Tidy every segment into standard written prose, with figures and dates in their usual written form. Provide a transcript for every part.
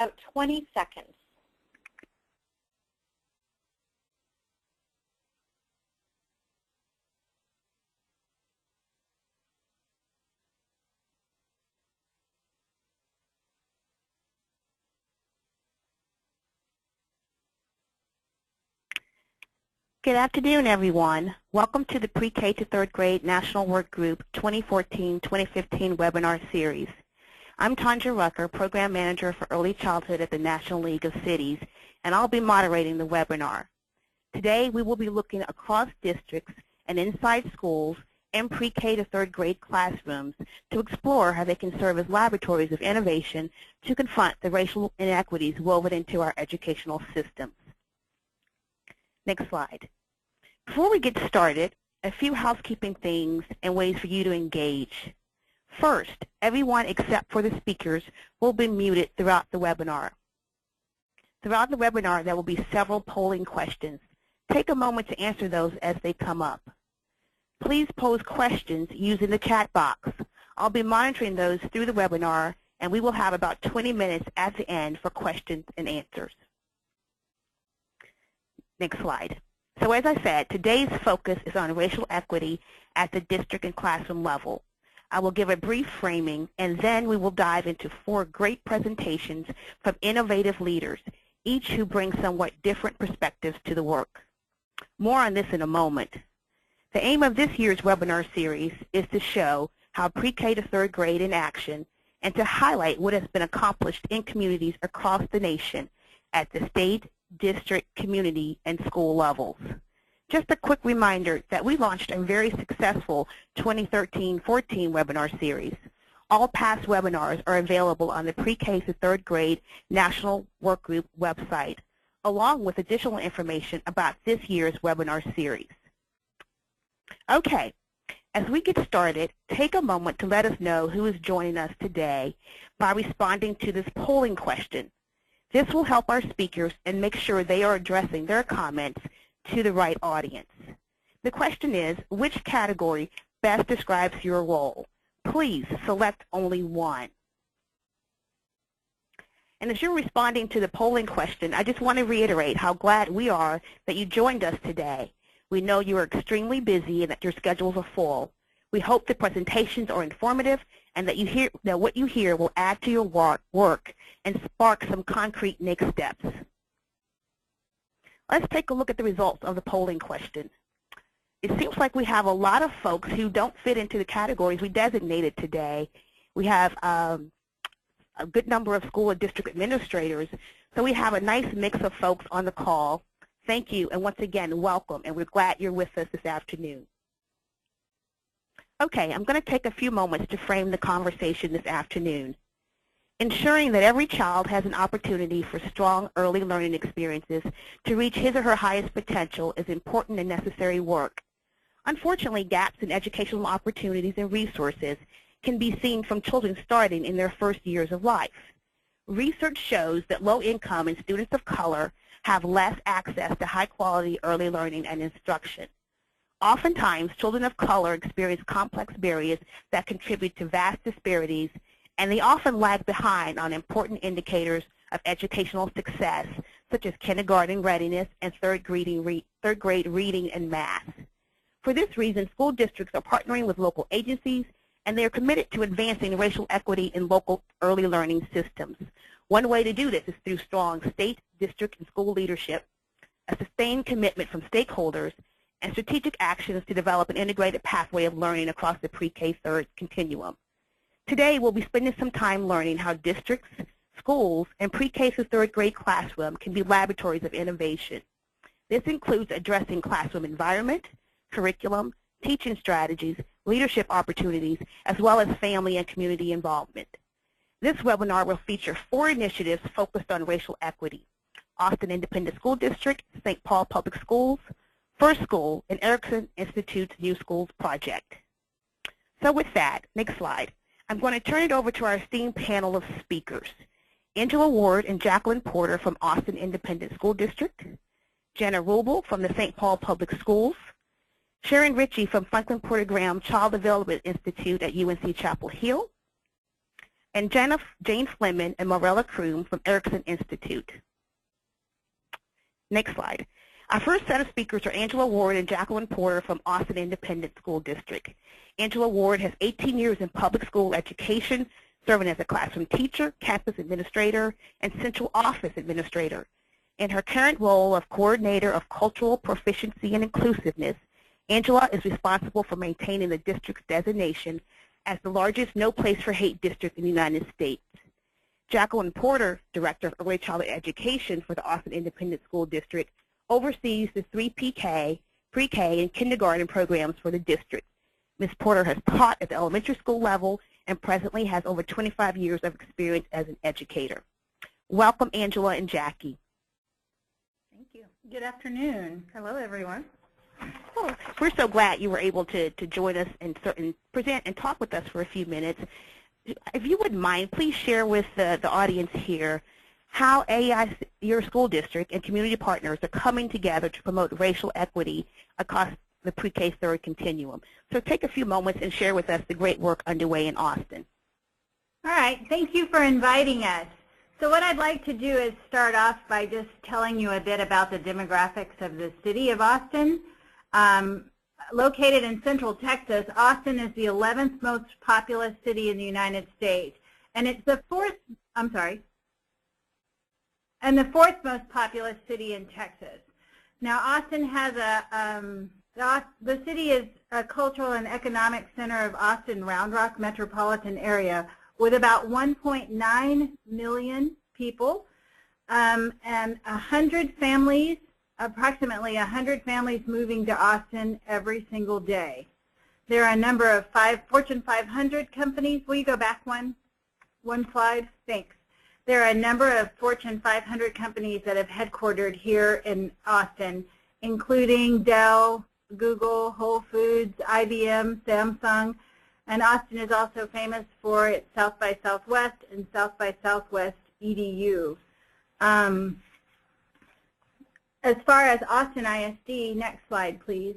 About 20 seconds. Good afternoon, everyone. Welcome to the Pre-K to 3rd Grade National Work Group 2014-2015 webinar series. I'm Tanja Rucker, Program Manager for Early Childhood at the National League of Cities, and I'll be moderating the webinar. Today, we will be looking across districts and inside schools and Pre-K to 3rd grade classrooms to explore how they can serve as laboratories of innovation to confront the racial inequities woven into our educational systems. Next slide. Before we get started, a few housekeeping things and ways for you to engage. First, everyone except for the speakers will be muted throughout the webinar. Throughout the webinar, there will be several polling questions. Take a moment to answer those as they come up. Please pose questions using the chat box. I'll be monitoring those through the webinar, and we will have about 20 minutes at the end for questions and answers. Next slide. So as I said, today's focus is on racial equity at the district and classroom level. I will give a brief framing, and then we will dive into 4 great presentations from innovative leaders, each who brings somewhat different perspectives to the work. More on this in a moment. The aim of this year's webinar series is to show how Pre-K to 3rd grade in action and to highlight what has been accomplished in communities across the nation at the state, district, community, and school levels. Just a quick reminder that we launched a very successful 2013-14 webinar series. All past webinars are available on the Pre-K to 3rd grade National Work Group website, along with additional information about this year's webinar series. Okay, as we get started, take a moment to let us know who is joining us today by responding to this polling question. This will help our speakers and make sure they are addressing their comments to the right audience. The question is, which category best describes your role? Please select only one. And as you're responding to the polling question, I just want to reiterate how glad we are that you joined us today. We know you are extremely busy and that your schedules are full. We hope the presentations are informative and that what you hear will add to your work and spark some concrete next steps. Let's take a look at the results of the polling question. It seems like we have a lot of folks who don't fit into the categories we designated today. We have a good number of school and district administrators, so we have a nice mix of folks on the call. Thank you, and once again, welcome, and we're glad you're with us this afternoon. Okay, I'm going to take a few moments to frame the conversation this afternoon. Ensuring that every child has an opportunity for strong early learning experiences to reach his or her highest potential is important and necessary work. Unfortunately, gaps in educational opportunities and resources can be seen from children starting in their first years of life. Research shows that low-income and students of color have less access to high-quality early learning and instruction. Oftentimes, children of color experience complex barriers that contribute to vast disparities, and they often lag behind on important indicators of educational success, such as kindergarten readiness and third grade reading and math. For this reason, school districts are partnering with local agencies, and they are committed to advancing racial equity in local early learning systems. One way to do this is through strong state, district, and school leadership, a sustained commitment from stakeholders, and strategic actions to develop an integrated pathway of learning across the pre-K 3rd continuum. Today, we'll be spending some time learning how districts, schools, and pre-K to 3rd grade classroom can be laboratories of innovation. This includes addressing classroom environment, curriculum, teaching strategies, leadership opportunities, as well as family and community involvement. This webinar will feature 4 initiatives focused on racial equity: Austin Independent School District, St. Paul Public Schools, First School, and Erickson Institute's New Schools Project. So with that, next slide, I'm going to turn it over to our esteemed panel of speakers. Angela Ward and Jacqueline Porter from Austin Independent School District, Jenna Rubel from the St. Paul Public Schools, Sharon Ritchie from Franklin Porter Graham Child Development Institute at UNC Chapel Hill, and Jane Fleming and Morella Kroom from Erickson Institute. Next slide. Our first set of speakers are Angela Ward and Jacqueline Porter from Austin Independent School District. Angela Ward has 18 years in public school education, serving as a classroom teacher, campus administrator, and central office administrator. In her current role of coordinator of cultural proficiency and inclusiveness, Angela is responsible for maintaining the district's designation as the largest No Place for Hate district in the United States. Jacqueline Porter, Director of Early Childhood Education for the Austin Independent School District, oversees the 3 pre-K and kindergarten programs for the district. Ms. Porter has taught at the elementary school level and presently has over 25 years of experience as an educator. Welcome, Angela and Jackie. Thank you. Good afternoon. Hello, everyone. Well, we're so glad you were able to join us and present and talk with us for a few minutes. If you wouldn't mind, please share with the audience here how AEI, your school district, and community partners are coming together to promote racial equity across the pre-K third continuum. So take a few moments and share with us the great work underway in Austin. All right. Thank you for inviting us. So what I'd like to do is start off by just telling you a bit about the demographics of the city of Austin. Located in central Texas, Austin is the 11th most populous city in the United States, and it's the fourth most populous city in Texas. Now, Austin has the city is a cultural and economic center of Austin Round Rock metropolitan area with about 1.9 million people and 100 families, approximately 100 families moving to Austin every single day. There are a number of Fortune 500 companies. Will you go back one slide? Thanks. There are a number of Fortune 500 companies that have headquartered here in Austin, including Dell, Google, Whole Foods, IBM, Samsung, and Austin is also famous for its South by Southwest and South by Southwest EDU. As far as Austin ISD, next slide please.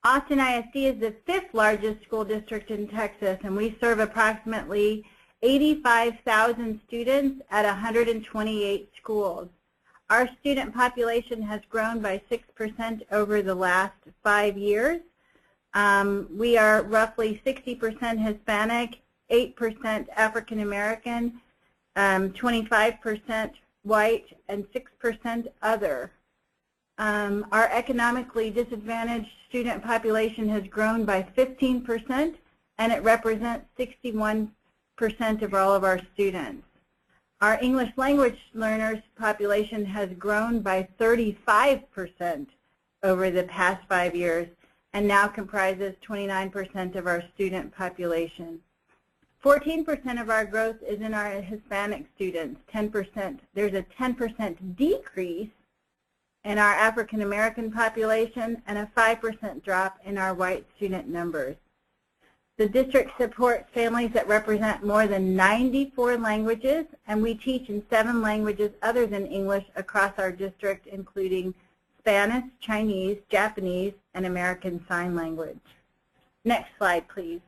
Austin ISD is the 5th largest school district in Texas, and we serve approximately 85,000 students at 128 schools. Our student population has grown by 6% over the last 5 years. We are roughly 60% Hispanic, 8% African American, 25% white, and 6% other. Our economically disadvantaged student population has grown by 15%, and it represents 61% of all of our students. Our English language learners population has grown by 35% over the past 5 years and now comprises 29% of our student population. 14% of our growth is in our Hispanic students, 10%. There's a 10% decrease in our African American population and a 5% drop in our white student numbers. The district supports families that represent more than 94 languages, and we teach in 7 languages other than English across our district, including Spanish, Chinese, Japanese, and American Sign Language. Next slide, please.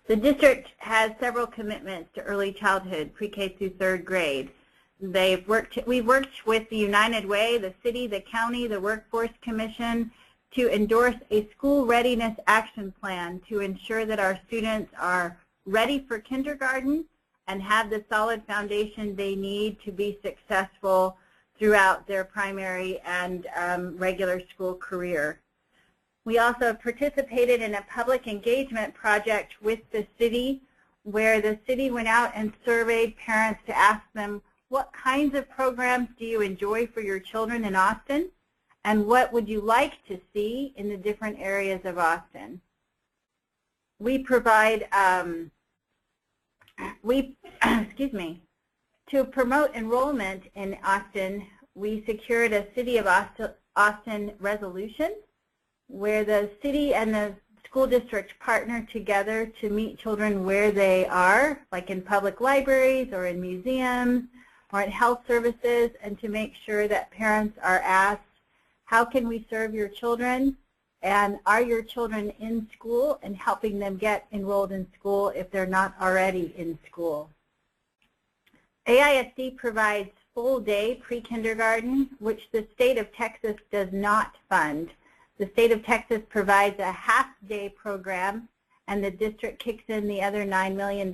The district has several commitments to early childhood, pre-K through 3rd grade. We've worked with the United Way, the city, the county, the Workforce Commission to endorse a school readiness action plan to ensure that our students are ready for kindergarten and have the solid foundation they need to be successful throughout their primary and regular school career. We also participated in a public engagement project with the city where the city went out and surveyed parents to ask them, what kinds of programs do you enjoy for your children in Austin? And what would you like to see in the different areas of Austin? We provide, to promote enrollment in Austin, we secured a City of Austin resolution where the city and the school district partner together to meet children where they are, like in public libraries or in museums or in health services, and to make sure that parents are asked, how can we serve your children? And are your children in school, and helping them get enrolled in school if they're not already in school. AISD provides full-day pre-kindergarten, which the state of Texas does not fund. The state of Texas provides a half-day program, and the district kicks in the other $9 million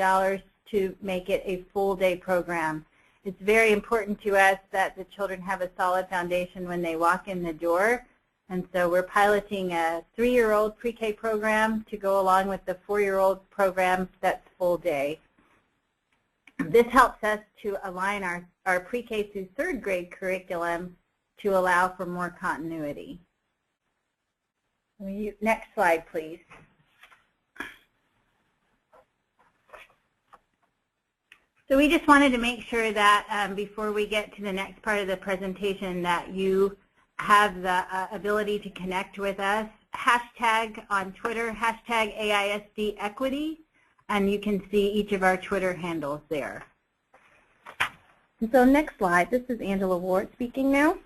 to make it a full-day program. It's very important to us that the children have a solid foundation when they walk in the door, and so we're piloting a 3-year-old pre-K program to go along with the 4-year-old program that's full-day. This helps us to align our pre-K through 3rd grade curriculum to allow for more continuity. Next slide, please. So we just wanted to make sure that before we get to the next part of the presentation that you have the ability to connect with us. Hashtag on Twitter, hashtag AISD Equity, and you can see each of our Twitter handles there. And so next slide, this is Angela Ward speaking now.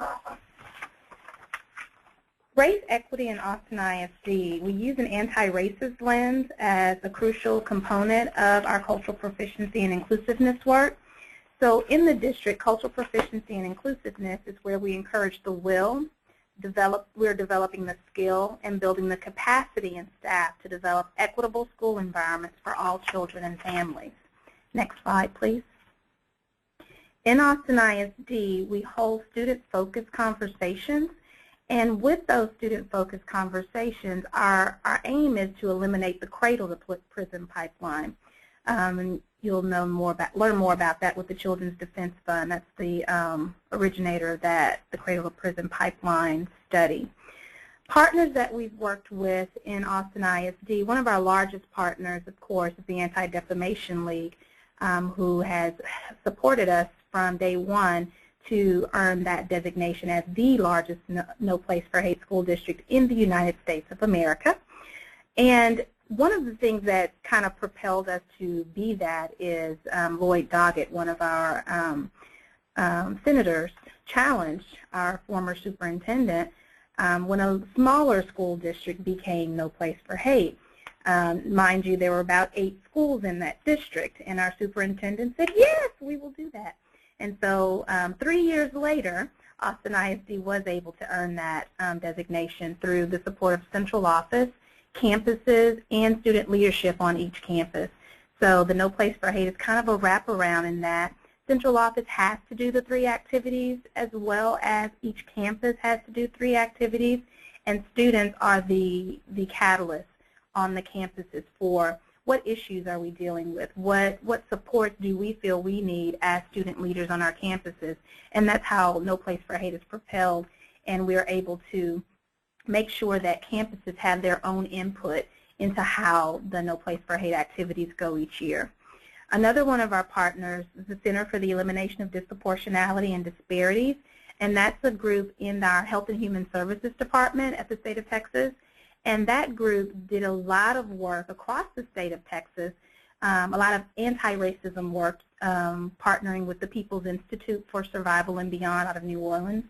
Race equity in Austin ISD, we use an anti-racist lens as a crucial component of our cultural proficiency and inclusiveness work. So in the district, cultural proficiency and inclusiveness is where we encourage the will, we're developing the skill, and building the capacity in staff to develop equitable school environments for all children and families. Next slide, please. In Austin ISD, we hold student-focused conversations, and with those student-focused conversations, our aim is to eliminate the cradle-to-prison pipeline. And you'll learn more about that with the Children's Defense Fund. That's the originator of that, the cradle-to-prison pipeline study. Partners that we've worked with in Austin ISD, one of our largest partners, of course, is the Anti-Defamation League, who has supported us from day one to earn that designation as the largest No Place for Hate school district in the United States of America. And one of the things that kind of propelled us to be that is Lloyd, one of our senators, challenged our former superintendent when a smaller school district became No Place for Hate. Mind you, there were about 8 schools in that district, and our superintendent said, yes, we will do that. And so 3 years later, Austin ISD was able to earn that designation through the support of central office, campuses, and student leadership on each campus. So the No Place for Hate is kind of a wraparound in that central office has to do the 3 activities as well as each campus has to do 3 activities, and students are the catalyst on the campuses for what issues are we dealing with, what supports do we feel we need as student leaders on our campuses, and that's how No Place for Hate is propelled, and we're able to make sure that campuses have their own input into how the No Place for Hate activities go each year. Another one of our partners is the Center for the Elimination of Disproportionality and Disparities, and that's a group in our Health and Human Services Department at the state of Texas. And that group did a lot of work across the state of Texas, a lot of anti-racism work, partnering with the People's Institute for Survival and Beyond out of New Orleans.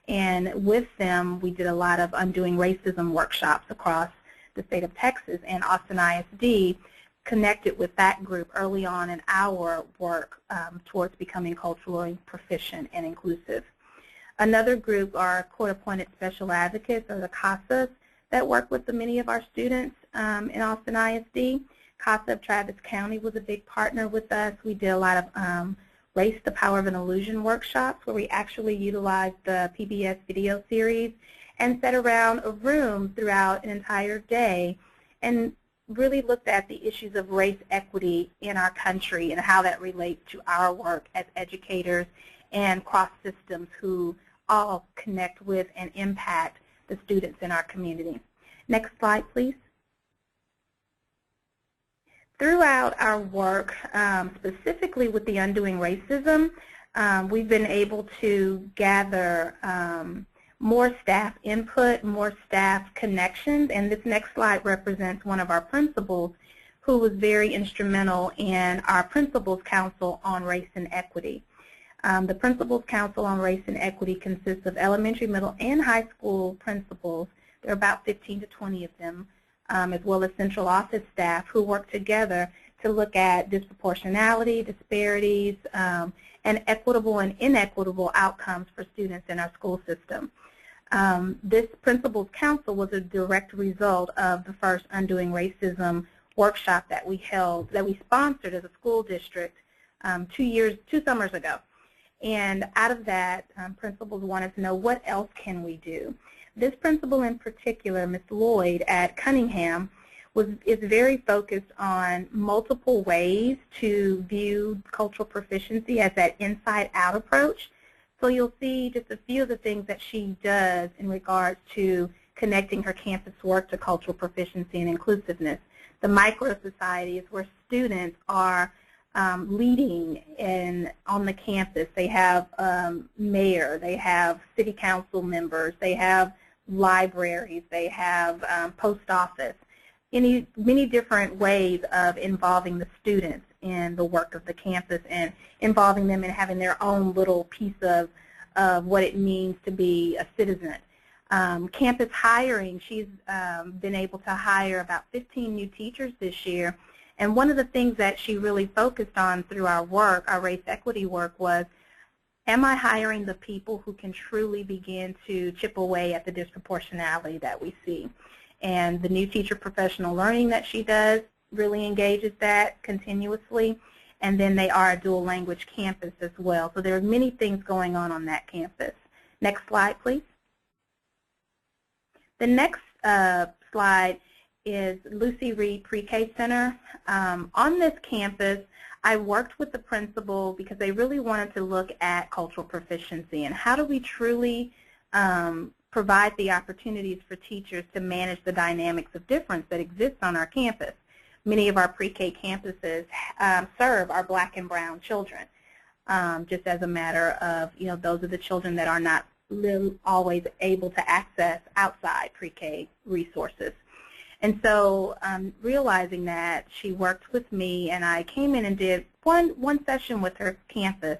And with them, we did a lot of undoing racism workshops across the state of Texas, and Austin ISD connected with that group early on in our work towards becoming culturally proficient and inclusive. Another group are court-appointed special advocates, or the CASAs, that work with many of our students in Austin ISD. CASA of Travis County was a big partner with us. We did a lot of Race, the Power of an Illusion workshops where we actually utilized the PBS video series and sat around a room throughout an entire day and really looked at the issues of race equity in our country and how that relates to our work as educators and cross systems who all connect with and impact the students in our community. Next slide, please. Throughout our work, specifically with the Undoing Racism, we've been able to gather more staff input, more staff connections, and this next slide represents one of our principals who was very instrumental in our Principals Council on Race and Equity. The Principals Council on Race and Equity consists of elementary, middle, and high school principals There are about 15 to 20 of them, as well as central office staff who work together to look at disproportionality, disparities, and equitable and inequitable outcomes for students in our school system. This Principals Council was a direct result of the first Undoing Racism workshop that we held, that we sponsored as a school district 2 summers ago. And out of that, principals wanted to know, what else can we do? This principal in particular, Ms. Lloyd at Cunningham, is very focused on multiple ways to view cultural proficiency as that inside-out approach. So you'll see just a few of the things that she does in regards to connecting her campus work to cultural proficiency and inclusiveness. The micro-societies where students are leading on the campus. They have mayor, they have city council members, they have libraries, they have post office. Many different ways of involving the students in the work of the campus and involving them in having their own little piece of what it means to be a citizen. Campus hiring, she's been able to hire about 15 new teachers this year. And one of the things that she really focused on through our work, our race equity work, was, am I hiring the people who can truly begin to chip away at the disproportionality that we see? And the new teacher professional learning that she does really engages that continuously. And then they are a dual language campus as well. So there are many things going on that campus. Next slide, please. The next slide is Lucy Reed Pre-K Center. On this campus, I worked with the principal because they really wanted to look at cultural proficiency and how do we truly provide the opportunities for teachers to manage the dynamics of difference that exists on our campus. Many of our pre-K campuses serve our black and brown children, just as a matter of, those are the children that are not always able to access outside pre-K resources. And so realizing that, she worked with me, and I came in and did one session with her campus.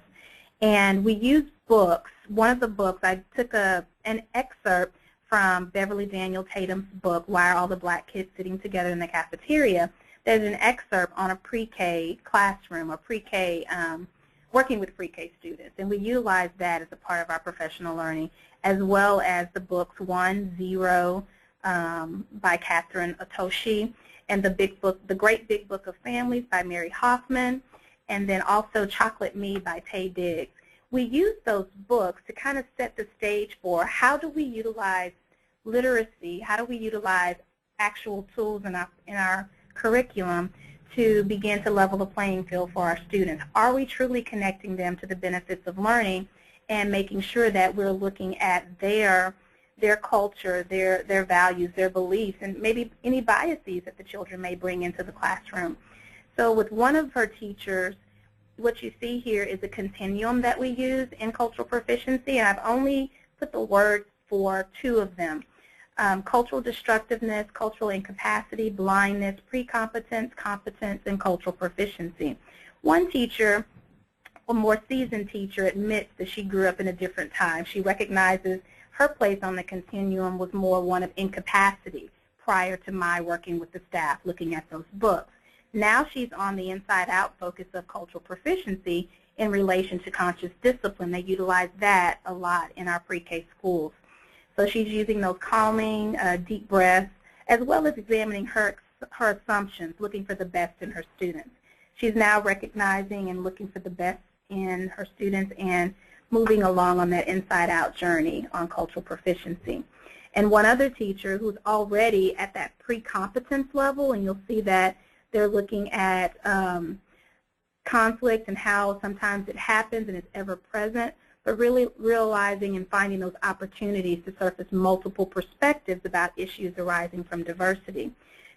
And we used books. One of the books, I took an excerpt from Beverly Daniel Tatum's book, Why Are All the Black Kids Sitting Together in the Cafeteria? There's an excerpt on a pre-K classroom, or pre-K, working with pre-K students. And we utilized that as a part of our professional learning, as well as the books 1-0 by Catherine Otoshi, and the Great Big Book of Families by Mary Hoffman, and then also Chocolate Me by Tay Diggs. We use those books to kind of set the stage for how do we utilize literacy, how do we utilize actual tools in our curriculum to begin to level the playing field for our students. Are we truly connecting them to the benefits of learning and making sure that we're looking at their culture, their values, their beliefs, and maybe any biases that the children may bring into the classroom. So with one of her teachers, what you see here is a continuum that we use in cultural proficiency, and I've only put the words for 2 of them. Cultural destructiveness, cultural incapacity, blindness, pre-competence, competence, and cultural proficiency. One teacher, a more seasoned teacher, admits that she grew up in a different time. She recognizes her place on the continuum was more one of incapacity prior to my working with the staff looking at those books. Now she's on the inside-out focus of cultural proficiency in relation to conscious discipline. They utilize that a lot in our pre-K schools. So she's using those calming, deep breaths, as well as examining her assumptions, looking for the best in her students. She's now recognizing and looking for the best in her students and moving along on that inside-out journey on cultural proficiency. And one other teacher who's already at that pre-competence level, and you'll see that they're looking at conflict and how sometimes it happens and it's ever present, but really realizing and finding those opportunities to surface multiple perspectives about issues arising from diversity.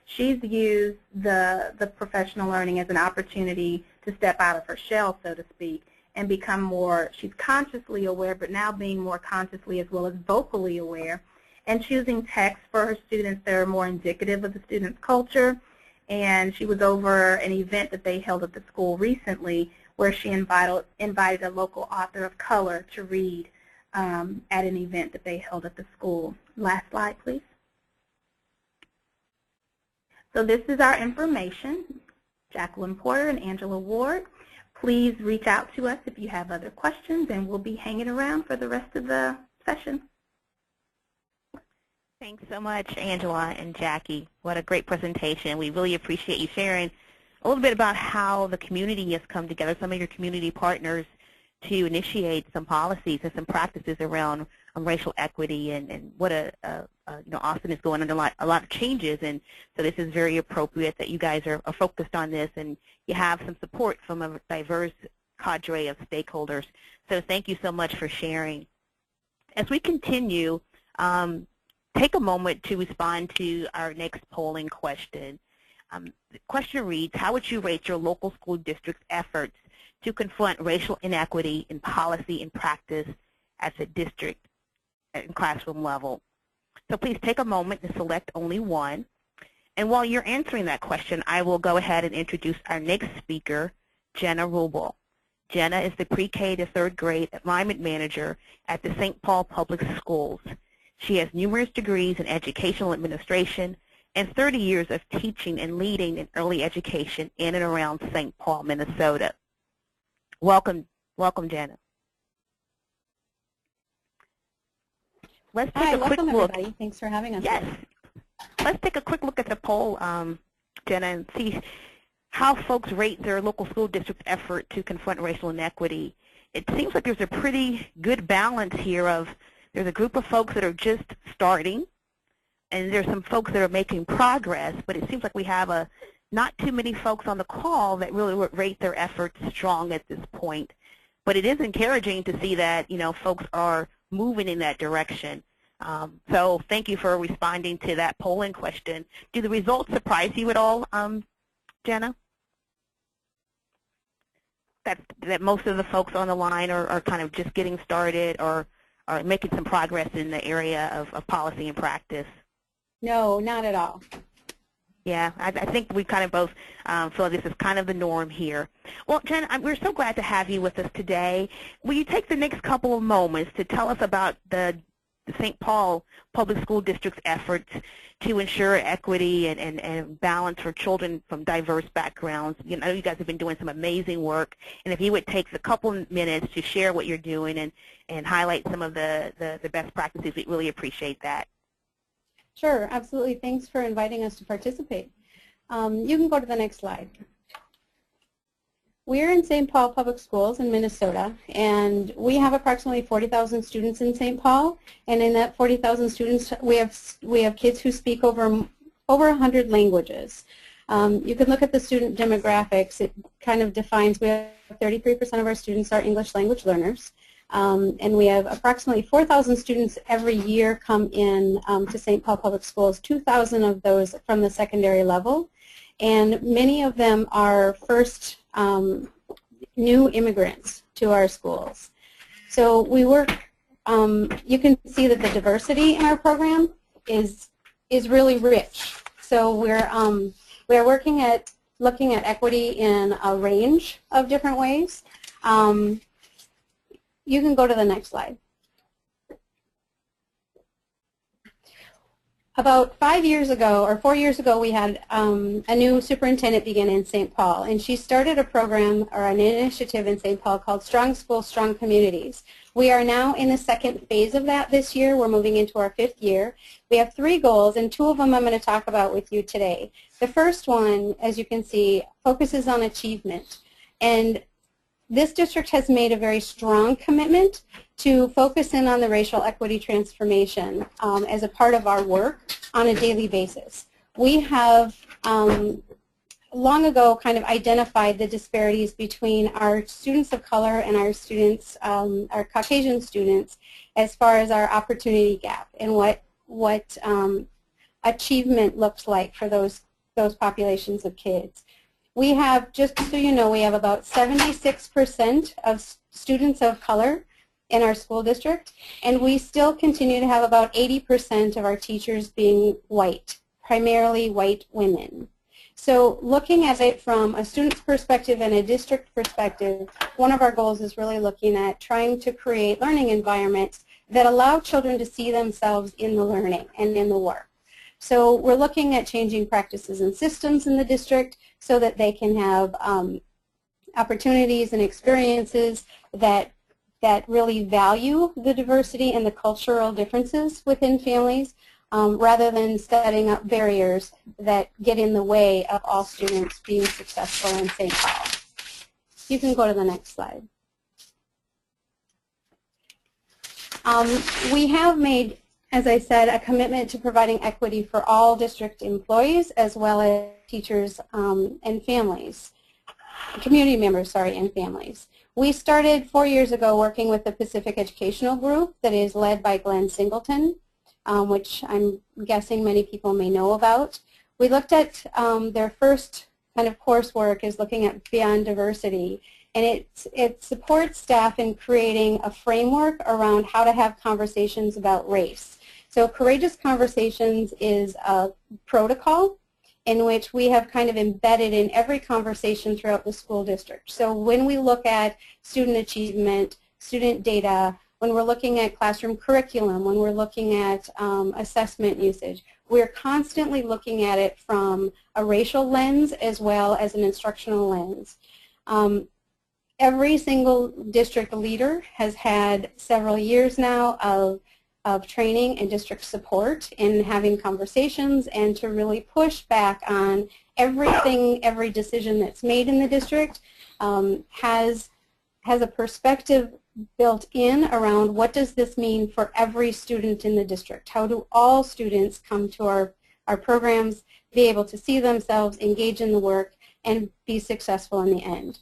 She's used the professional learning as an opportunity to step out of her shell, so to speak, and become more, she's consciously aware, but now being more consciously as well as vocally aware, and choosing texts for her students that are more indicative of the student's culture. And she was over an event that they held at the school recently where she invited a local author of color to read at an event that they held at the school. Last slide, please. So this is our information, Jacqueline Porter and Angela Ward. Please reach out to us if you have other questions, and we'll be hanging around for the rest of the session. Thanks so much, Angela and Jackie. What a great presentation. We really appreciate you sharing a little bit about how the community has come together, some of your community partners, to initiate some policies and some practices around racial equity, and what Austin is going under a lot of changes, and so this is very appropriate that you guys are focused on this, and you have some support from a diverse cadre of stakeholders. So thank you so much for sharing. As we continue, take a moment to respond to our next polling question. The question reads, how would you rate your local school district's efforts to confront racial inequity in policy and practice at the district and classroom level? So please take a moment to select only one. And while you're answering that question, I will go ahead and introduce our next speaker, Jenna Rubel. Jenna is the pre-K to third grade alignment manager at the St. Paul Public Schools. She has numerous degrees in educational administration and 30 years of teaching and leading in early education in and around St. Paul, Minnesota. Welcome, Jenna. Let's take a quick look. Everybody. Thanks for having us. Yes. Let's take a quick look at the poll, Jenna, and see how folks rate their local school district's effort to confront racial inequity. It seems like there's a pretty good balance here of there's a group of folks that are just starting, and there's some folks that are making progress, but it seems like we have not too many folks on the call that really rate their efforts strong at this point. But it is encouraging to see that, folks are moving in that direction. So thank you for responding to that polling question. Do the results surprise you at all, Jenna? That most of the folks on the line are kind of just getting started or are making some progress in the area of policy and practice? No, not at all. Yeah, I think we kind of both feel this is kind of the norm here. Well, Jen, we're so glad to have you with us today. Will you take the next couple of moments to tell us about the St. Paul Public School District's efforts to ensure equity and balance for children from diverse backgrounds? I know you guys have been doing some amazing work, and if you would take a couple of minutes to share what you're doing and highlight some of the best practices, we'd really appreciate that. Sure, absolutely. Thanks for inviting us to participate. You can go to the next slide. We're in St. Paul Public Schools in Minnesota, and we have approximately 40,000 students in St. Paul, and in that 40,000 students, we have kids who speak over 100 languages. You can look at the student demographics. It kind of defines we have 33% of our students are English language learners. And we have approximately 4,000 students every year come in to St. Paul Public Schools, 2,000 of those from the secondary level, and many of them are first new immigrants to our schools. So we work, you can see that the diversity in our program is really rich. So we're working at looking at equity in a range of different ways. You can go to the next slide. About 5 years ago, or 4 years ago, we had a new superintendent begin in St. Paul, and she started a program or an initiative in St. Paul called Strong Schools, Strong Communities. We are now in the second phase of that this year. We're moving into our 5th year. We have 3 goals, and 2 of them I'm going to talk about with you today. The first one, as you can see, focuses on achievement. And this district has made a very strong commitment to focus in on the racial equity transformation as a part of our work on a daily basis. We have long ago kind of identified the disparities between our students of color and our students, our Caucasian students, as far as our opportunity gap and what achievement looks like for those populations of kids. We have, just so you know, we have about 76% of students of color in our school district, and we still continue to have about 80% of our teachers being white, primarily white women. So looking at it from a student's perspective and a district perspective, one of our goals is really looking at trying to create learning environments that allow children to see themselves in the learning and in the work. So we're looking at changing practices and systems in the district so that they can have opportunities and experiences that really value the diversity and the cultural differences within families, rather than setting up barriers that get in the way of all students being successful in St. Paul. You can go to the next slide. We have made, as I said, a commitment to providing equity for all district employees as well as teachers and families, community members, sorry, and families. We started 4 years ago working with the Pacific Educational Group that is led by Glenn Singleton, which I'm guessing many people may know about. We looked at their first kind of coursework is looking at Beyond Diversity, and it supports staff in creating a framework around how to have conversations about race. So Courageous Conversations is a protocol in which we have kind of embedded in every conversation throughout the school district. So when we look at student achievement, student data, when we're looking at classroom curriculum, when we're looking at assessment usage, we're constantly looking at it from a racial lens as well as an instructional lens. Every single district leader has had several years now of training and district support in having conversations and to really push back on everything, every decision that's made in the district has a perspective built in around what does this mean for every student in the district. How do all students come to our programs, be able to see themselves, engage in the work, and be successful in the end.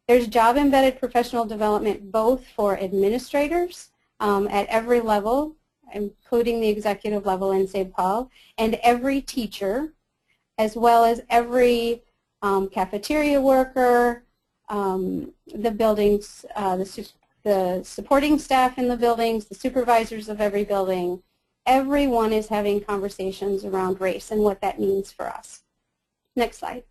There's job-embedded professional development both for administrators at every level, including the executive level in St. Paul, and every teacher, as well as every cafeteria worker, the buildings, the supporting staff in the buildings, the supervisors of every building. Everyone is having conversations around race and what that means for us. Next slide.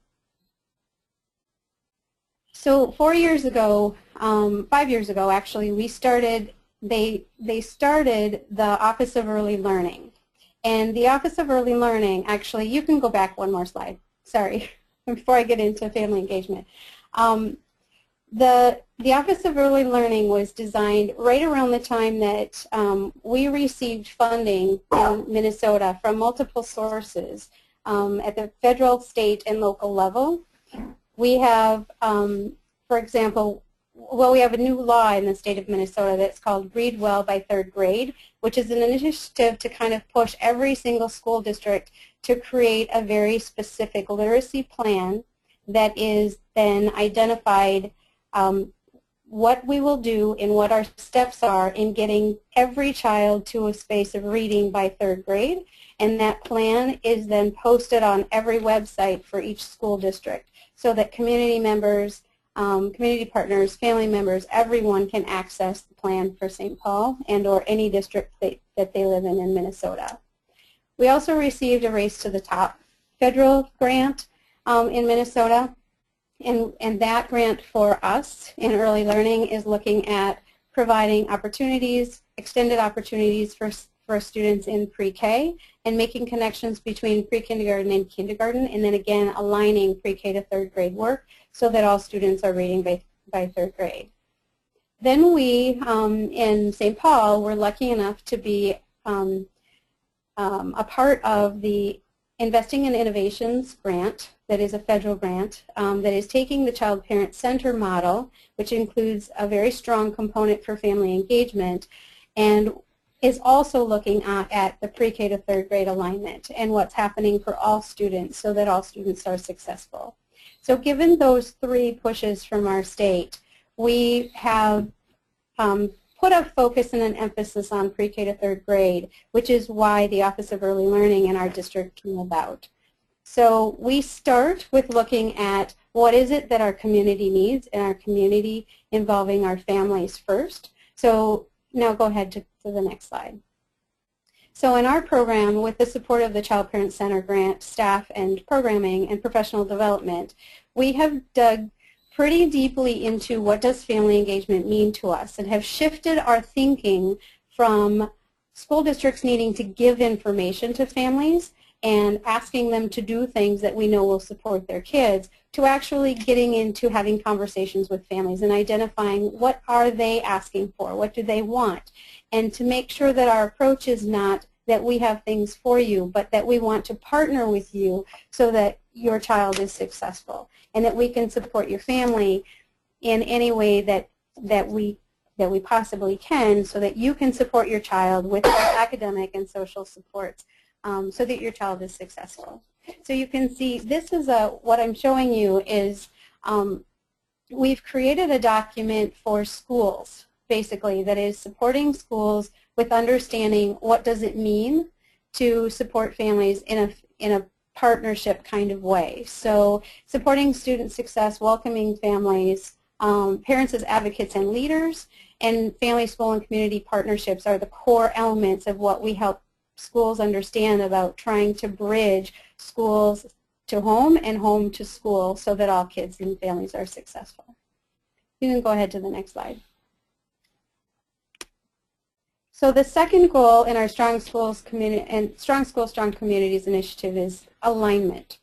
So 4 years ago, 5 years ago actually, we started, they started the Office of Early Learning. And the Office of Early Learning, actually, you can go back one more slide, sorry, before I get into family engagement. The Office of Early Learning was designed right around the time that we received funding in Minnesota from multiple sources at the federal, state, and local level. We have, for example, well, we have a new law in the state of Minnesota that's called Read Well by Third Grade, which is an initiative to kind of push every single school district to create a very specific literacy plan that is then identified what we will do and what our steps are in getting every child to a space of reading by third grade. And that plan is then posted on every website for each school district so that community members, community partners, family members, everyone can access the plan for St. Paul and or any district that they live in Minnesota. We also received a Race to the Top federal grant in Minnesota. And that grant for us in early learning is looking at providing opportunities, extended opportunities for students in pre-K and making connections between pre-kindergarten and kindergarten, and then again aligning pre-K to third grade work so that all students are reading by third grade. Then we, in St. Paul, were lucky enough to be a part of the Investing in Innovations grant that is a federal grant that is taking the Child Parent Center model, which includes a very strong component for family engagement, and is also looking at the pre-K to third grade alignment and what's happening for all students so that all students are successful. So given those three pushes from our state, we have put a focus and an emphasis on pre-K to third grade, which is why the Office of Early Learning in our district came about. So we start with looking at what is it that our community needs and our community involving our families first. So now go ahead to the next slide. So in our program, with the support of the Child Parent Center grant, staff and programming and professional development, we have dug pretty deeply into what does family engagement mean to us and have shifted our thinking from school districts needing to give information to families and asking them to do things that we know will support their kids, to actually getting into having conversations with families and identifying what are they asking for, what do they want, and to make sure that our approach is not that we have things for you, but that we want to partner with you so that your child is successful and that we can support your family in any way that we possibly can, so that you can support your child with academic and social supports, so that your child is successful. So you can see this is what I'm showing you is we've created a document for schools, basically, that is supporting schools with understanding what does it mean to support families in a partnership kind of way. So supporting student success, welcoming families, parents as advocates and leaders, and family, school, and community partnerships are the core elements of what we help schools understand about trying to bridge schools to home and home to school so that all kids and families are successful. You can go ahead to the next slide. So the second goal in our Strong Schools, Strong Communities initiative is alignment.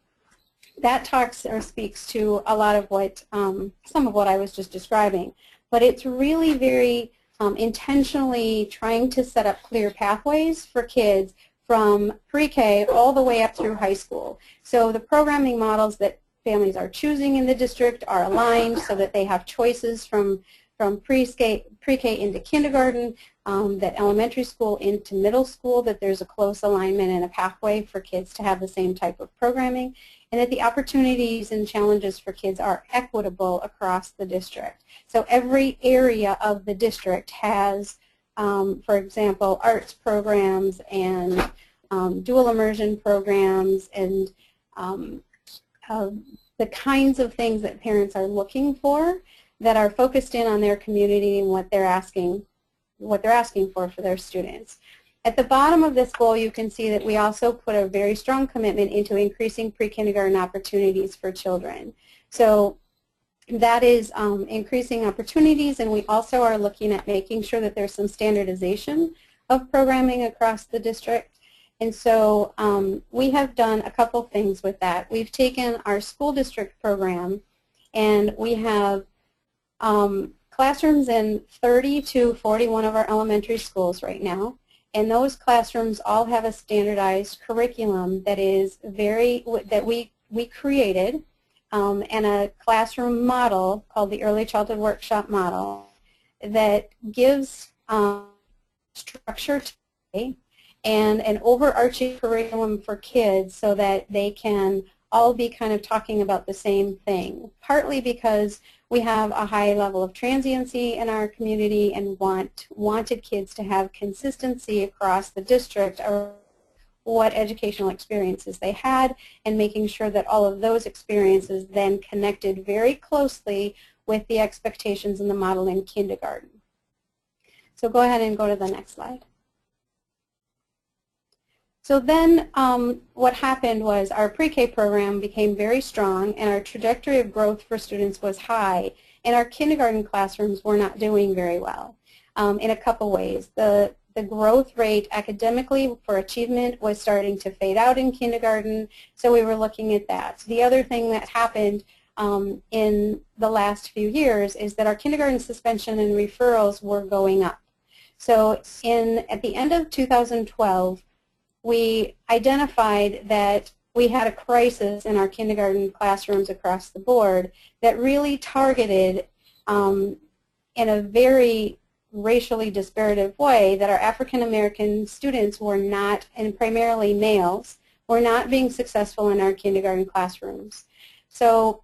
That talks or speaks to a lot of what, some of what I was just describing, but it's really very intentionally trying to set up clear pathways for kids from pre-K all the way up through high school. So the programming models that families are choosing in the district are aligned so that they have choices from pre-K into kindergarten, that elementary school into middle school, that there's a close alignment and a pathway for kids to have the same type of programming, and that the opportunities and challenges for kids are equitable across the district. So every area of the district has, for example, arts programs and dual immersion programs and the kinds of things that parents are looking for that are focused in on their community and what they're asking for their students. At the bottom of this goal, you can see that we also put a very strong commitment into increasing pre-kindergarten opportunities for children. So that is increasing opportunities, and we also are looking at making sure that there's some standardization of programming across the district. And so we have done a couple things with that. We've taken our school district program, and we have classrooms in 30 to 41 of our elementary schools right now, and those classrooms all have a standardized curriculum that is that we created, and a classroom model called the Early Childhood Workshop Model that gives structure to and an overarching curriculum for kids so that they can all be kind of talking about the same thing, partly because we have a high level of transiency in our community and wanted kids to have consistency across the district or what educational experiences they had, and making sure that all of those experiences then connected very closely with the expectations in the model in kindergarten. So go ahead and go to the next slide. So then what happened was our pre-K program became very strong, and our trajectory of growth for students was high, and our kindergarten classrooms were not doing very well in a couple ways. The growth rate academically for achievement was starting to fade out in kindergarten, so we were looking at that. The other thing that happened in the last few years is that our kindergarten suspension and referrals were going up. So at the end of 2012, we identified that we had a crisis in our kindergarten classrooms across the board that really targeted in a very racially disparative way that our African American students were not, and primarily males, were not being successful in our kindergarten classrooms. So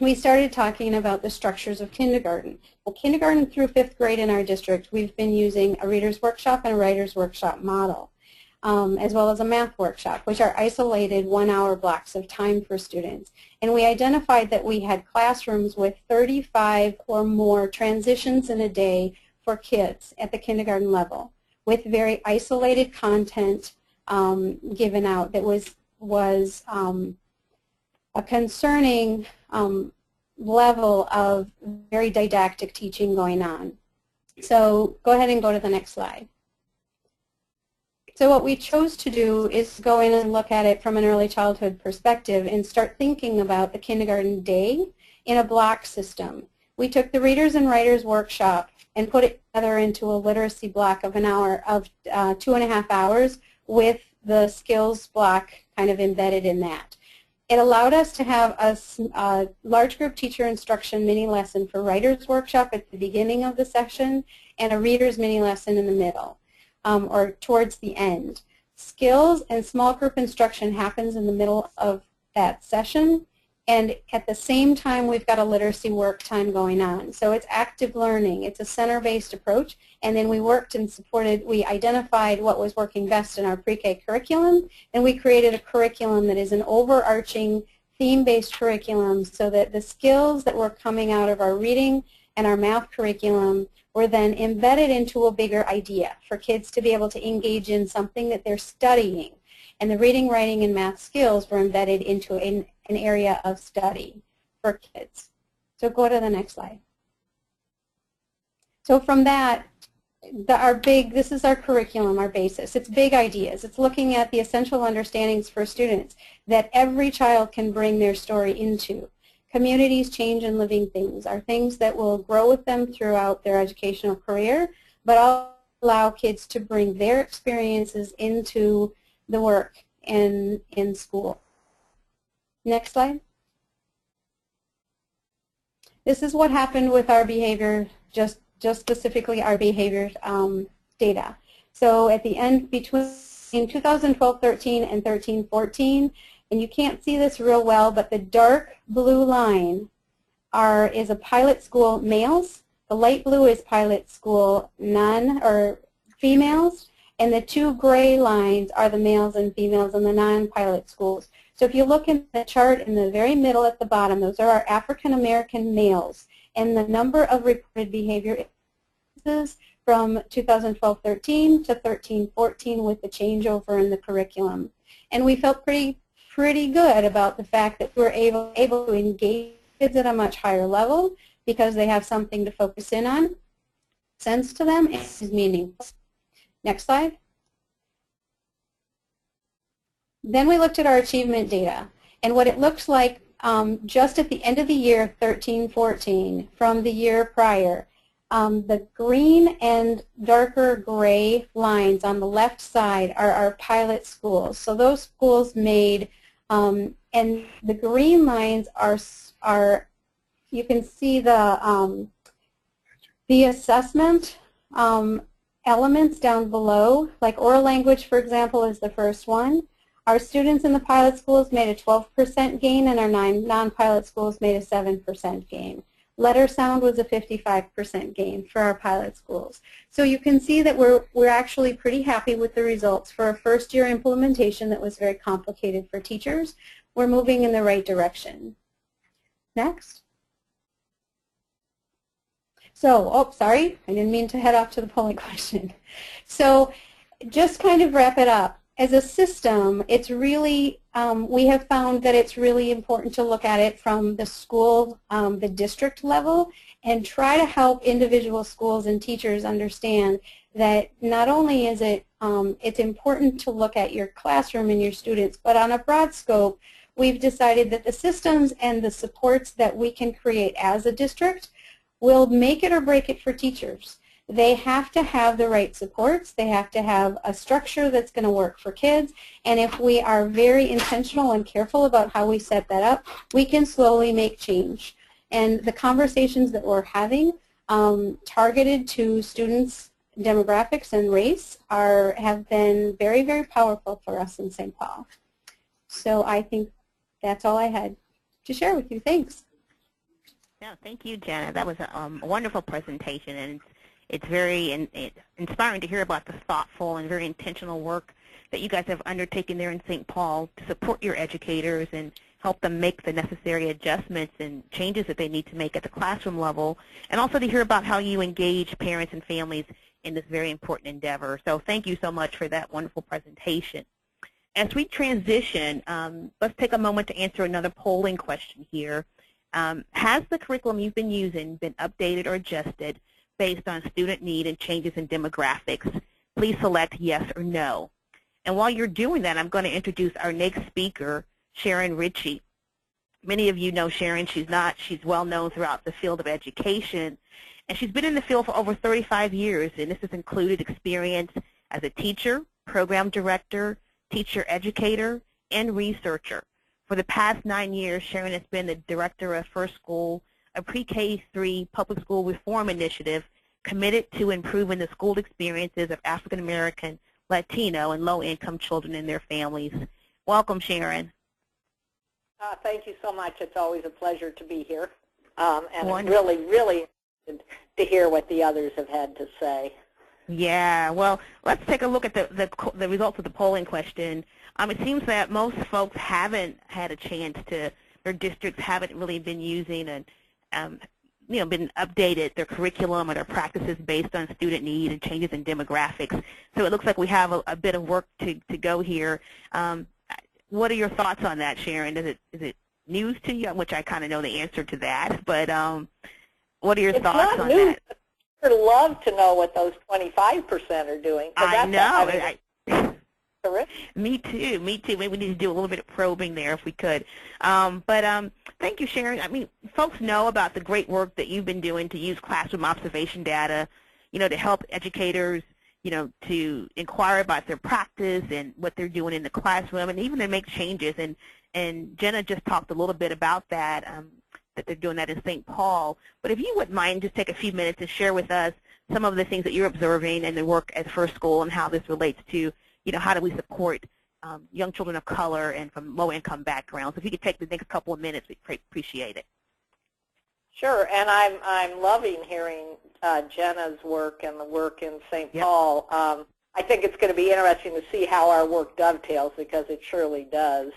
we started talking about the structures of kindergarten. Well, kindergarten through 5th grade in our district, we've been using a reader's workshop and a writer's workshop model. As well as a math workshop, which are isolated 1-hour blocks of time for students. And we identified that we had classrooms with 35 or more transitions in a day for kids at the kindergarten level, with very isolated content given out that was a concerning level of very didactic teaching going on. So go ahead and go to the next slide. So what we chose to do is go in and look at it from an early childhood perspective and start thinking about the kindergarten day in a block system. We took the Readers and Writers workshop and put it together into a literacy block of an hour, of 2.5 hours, with the skills block kind of embedded in that. It allowed us to have a large group teacher instruction mini lesson for Writers workshop at the beginning of the session and a Readers mini lesson in the middle, or towards the end. Skills and small group instruction happens in the middle of that session, and at the same time we've got a literacy work time going on. So it's active learning, it's a center-based approach, and then we worked and supported, we identified what was working best in our pre-K curriculum, and we created a curriculum that is an overarching theme-based curriculum so that the skills that were coming out of our reading and our math curriculum were then embedded into a bigger idea for kids to be able to engage in something that they're studying. And the reading, writing, and math skills were embedded into an area of study for kids. So go to the next slide. So from that, this is our curriculum, our basis. It's big ideas. It's looking at the essential understandings for students that every child can bring their story into. Communities, change, and living things are things that will grow with them throughout their educational career, but also allow kids to bring their experiences into the work in school. Next slide. This is what happened with our behavior, just specifically our behavior data. So at the end between 2012-13 and 13-14, and you can't see this real well, but the dark blue line is a pilot school males. The light blue is pilot school females, and the two gray lines are the males and females in the non-pilot schools. So if you look in the chart in the very middle at the bottom, those are our African American males, and the number of reported behavior is from 2012-13 to 13-14 with the changeover in the curriculum. And we felt pretty good about the fact that we're able to engage kids at a much higher level because they have something to focus in on, sense to them, and is meaningful. Next slide. Then we looked at our achievement data and what it looks like just at the end of the year 13-14 from the year prior. The green and darker gray lines on the left side are our pilot schools. So those schools made, and the green lines are you can see the assessment elements down below, like oral language, for example, is the first one. Our students in the pilot schools made a 12% gain, and our non-pilot schools made a 7% gain. Letter sound was a 55% gain for our pilot schools. So you can see that we're actually pretty happy with the results for a first-year implementation that was very complicated for teachers. We're moving in the right direction. Next. So, sorry, I didn't mean to head off to the polling question. So just kind of wrap it up. As a system, it's really, we have found that it's really important to look at it from the school, the district level, and try to help individual schools and teachers understand that not only is it's important to look at your classroom and your students, but on a broad scope, we've decided that the systems and the supports that we can create as a district will make it or break it for teachers. They have to have the right supports. They have to have a structure that's going to work for kids. And if we are very intentional and careful about how we set that up, we can slowly make change. And the conversations that we're having targeted to students' demographics and race have been very, very powerful for us in St. Paul. So I think that's all I had to share with you. Thanks. Yeah, thank you, Jenna. That was a wonderful presentation, and it's very inspiring to hear about the thoughtful and very intentional work that you guys have undertaken there in St. Paul to support your educators and help them make the necessary adjustments and changes that they need to make at the classroom level, and also to hear about how you engage parents and families in this very important endeavor. So thank you so much for that wonderful presentation. As we transition, let's take a moment to answer another polling question here. Has the curriculum you've been using been updated or adjusted based on student need and changes in demographics? Please select yes or no. And while you're doing that, I'm going to introduce our next speaker, Sharon Ritchie. Many of you know Sharon. She's well known throughout the field of education. And she's been in the field for over 35 years, and this has included experience as a teacher, program director, teacher educator, and researcher. For the past 9 years, Sharon has been the director of First School, a pre-K-3 public school reform initiative committed to improving the school experiences of African American, Latino, and low-income children and their families. Welcome, Sharon. Thank you so much. It's always a pleasure to be here. And I'm really, really interested to hear what the others have had to say. Yeah, well, let's take a look at the results of the polling question. It seems that most folks haven't had a chance to, their districts haven't really been using and been updated their curriculum or their practices based on student need and changes in demographics. So it looks like we have a bit of work to go here. What are your thoughts on that, Sharon? Is it news to you? Which I kind of know the answer to that, but what are your thoughts on that? I'd love to know what those 25% are doing. I know. Correct. Me too. Maybe we need to do a little bit of probing there if we could. Thank you, Sharon. I mean, folks know about the great work that you've been doing to use classroom observation data, to help educators, to inquire about their practice and what they're doing in the classroom, and even to make changes. And Jenna just talked a little bit about that, that they're doing that in St. Paul. But if you wouldn't mind, just take a few minutes and share with us some of the things that you're observing and the work at First School and how this relates to, how do we support young children of color and from low-income backgrounds. If you could take the next couple of minutes, we'd appreciate it. Sure, and I'm loving hearing Jenna's work and the work in St. Paul. I think it's going to be interesting to see how our work dovetails, because it surely does.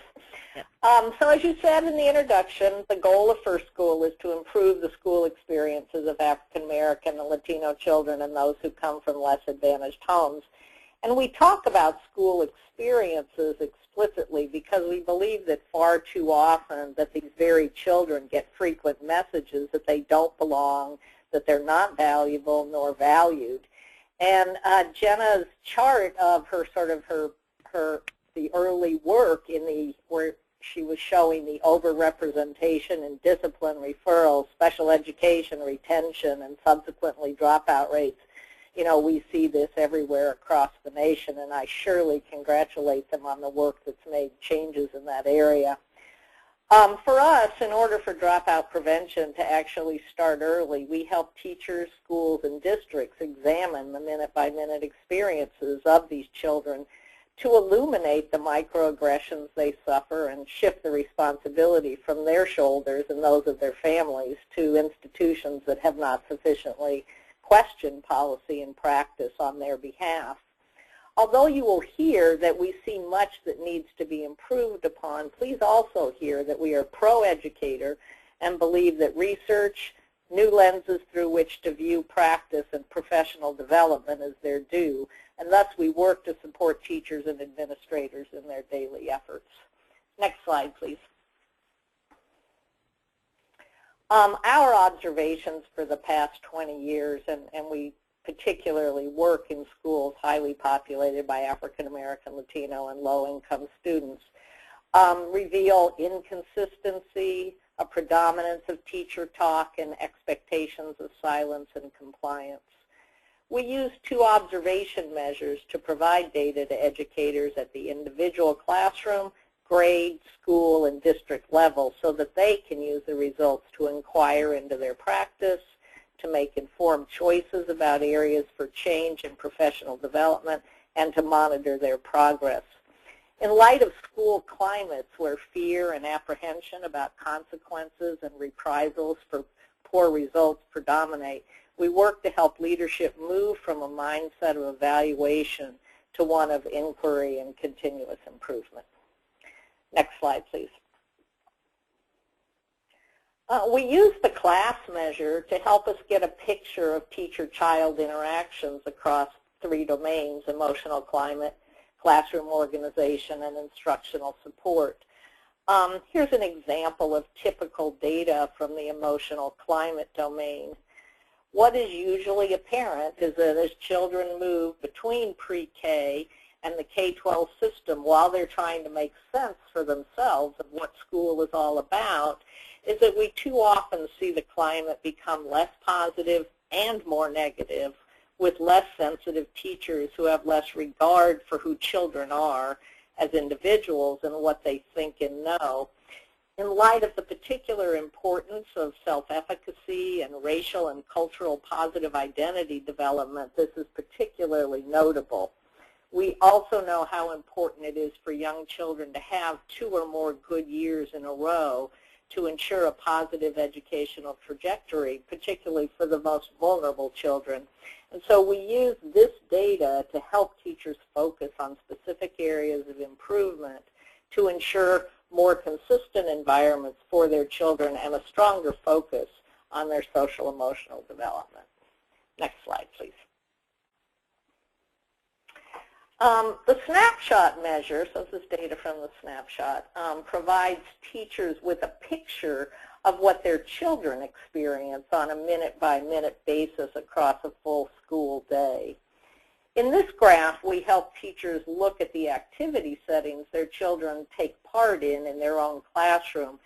So as you said in the introduction, the goal of First School is to improve the school experiences of African American and Latino children and those who come from less advantaged homes. And we talk about school experiences explicitly because we believe that far too often that these very children get frequent messages that they don't belong, that they're not valuable nor valued. And Jenna's chart of her the early work where she was showing the overrepresentation in discipline, referrals, special education, retention, and subsequently dropout rates. We see this everywhere across the nation, and I surely congratulate them on the work that's made changes in that area. For us, in order for dropout prevention to actually start early, we help teachers, schools, and districts examine the minute-by-minute experiences of these children to illuminate the microaggressions they suffer and shift the responsibility from their shoulders and those of their families to institutions that have not sufficiently questioned policy and practice on their behalf. Although you will hear that we see much that needs to be improved upon, please also hear that we are pro-educator and believe that research, new lenses through which to view practice, and professional development is their due, and thus we work to support teachers and administrators in their daily efforts. Next slide, please. Our observations for the past 20 years, and we particularly work in schools highly populated by African American, Latino, and low-income students, reveal inconsistency, a predominance of teacher talk, and expectations of silence and compliance. We use 2 observation measures to provide data to educators at the individual classroom, grade, school, and district level so that they can use the results to inquire into their practice, to make informed choices about areas for change and professional development, and to monitor their progress. In light of school climates where fear and apprehension about consequences and reprisals for poor results predominate, we work to help leadership move from a mindset of evaluation to one of inquiry and continuous improvement. Next slide, please. We use the class measure to help us get a picture of teacher-child interactions across 3 domains: emotional climate, classroom organization, and instructional support. Here's an example of typical data from the emotional climate domain. What is usually apparent is that as children move between pre-K and the K-12 system, while they're trying to make sense for themselves of what school is all about, is that we too often see the climate become less positive and more negative, with less sensitive teachers who have less regard for who children are as individuals and what they think and know. In light of the particular importance of self-efficacy and racial and cultural positive identity development, this is particularly notable. We also know how important it is for young children to have 2 or more good years in a row to ensure a positive educational trajectory, particularly for the most vulnerable children. And so we use this data to help teachers focus on specific areas of improvement to ensure more consistent environments for their children and a stronger focus on their social emotional development. Next slide, please. The Snapshot Measure, so this is data from the Snapshot, provides teachers with a picture of what their children experience on a minute-by-minute basis across a full school day. In this graph, we help teachers look at the activity settings their children take part in their own classroom,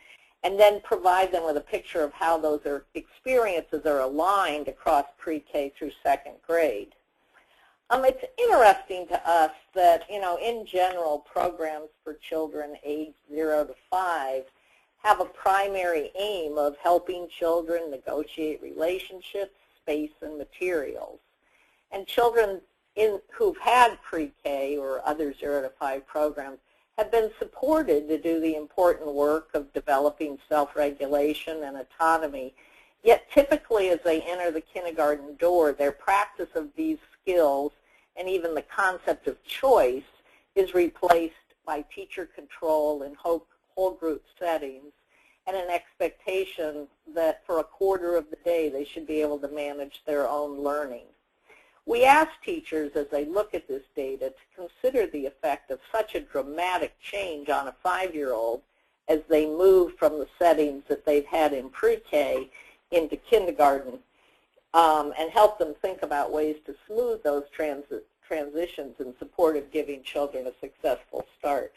and then provide them with a picture of how those experiences are aligned across pre-K through 2nd grade. It's interesting to us that, in general, programs for children aged 0 to 5 have a primary aim of helping children negotiate relationships, space, and materials. And children who've had pre-K or other 0 to 5 programs have been supported to do the important work of developing self-regulation and autonomy. Yet typically as they enter the kindergarten door, their practice of these skills and even the concept of choice is replaced by teacher control in whole group settings and an expectation that for a quarter of the day they should be able to manage their own learning. We ask teachers as they look at this data to consider the effect of such a dramatic change on a 5-year-old as they move from the settings that they've had in pre-K into kindergarten, and help them think about ways to smooth those transitions in support of giving children a successful start.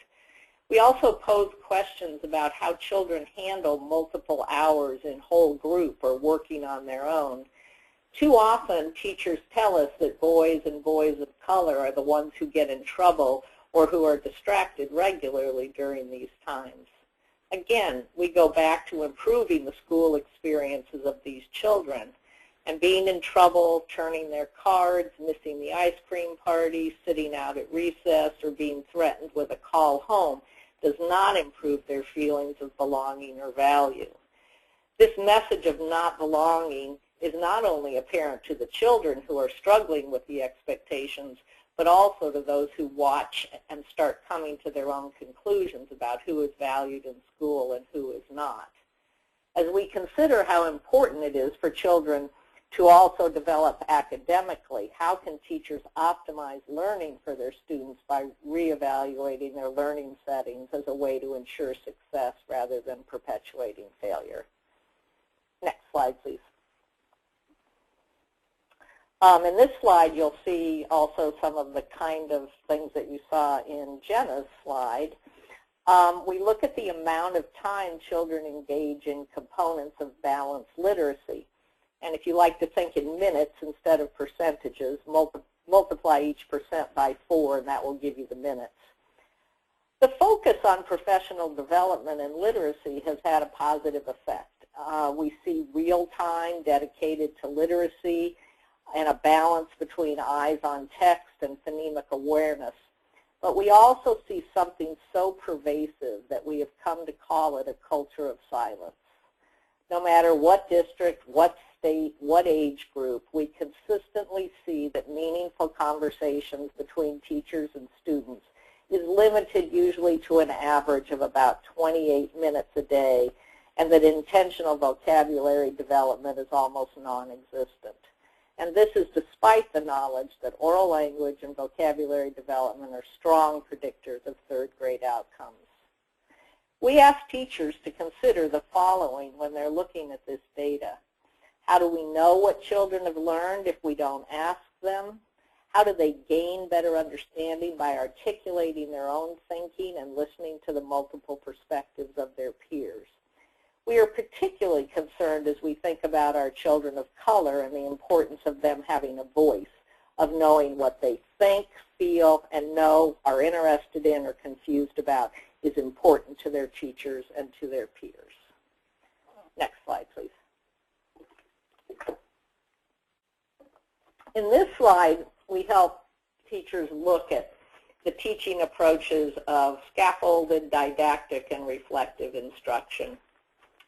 We also pose questions about how children handle multiple hours in whole group or working on their own. Too often, teachers tell us that boys and boys of color are the ones who get in trouble or who are distracted regularly during these times. Again, we go back to improving the school experiences of these children. And being in trouble, turning their cards, missing the ice cream party, sitting out at recess, or being threatened with a call home does not improve their feelings of belonging or value. This message of not belonging is not only apparent to the children who are struggling with the expectations, but also to those who watch and start coming to their own conclusions about who is valued in school and who is not. As we consider how important it is for children to also develop academically, how can teachers optimize learning for their students by reevaluating their learning settings as a way to ensure success rather than perpetuating failure? Next slide, please. In this slide, you'll see also some of the kind of things that you saw in Jenna's slide. We look at the amount of time children engage in components of balanced literacy. And if you like to think in minutes instead of percentages, multiply each percent by 4, and that will give you the minutes. The focus on professional development and literacy has had a positive effect. We see real time dedicated to literacy and a balance between eyes on text and phonemic awareness. But we also see something so pervasive that we have come to call it a culture of silence. No matter what district, what state, what age group, we consistently see that meaningful conversations between teachers and students is limited usually to an average of about 28 minutes a day, and that intentional vocabulary development is almost non-existent. And this is despite the knowledge that oral language and vocabulary development are strong predictors of 3rd grade outcomes. We ask teachers to consider the following when they're looking at this data. How do we know what children have learned if we don't ask them? How do they gain better understanding? By articulating their own thinking and listening to the multiple perspectives of their peers. We are particularly concerned as we think about our children of color and the importance of them having a voice, of knowing what they think, feel, and know, are interested in, or confused about is important to their teachers and to their peers. Next slide, please. In this slide, we help teachers look at the teaching approaches of scaffolded, didactic, and reflective instruction.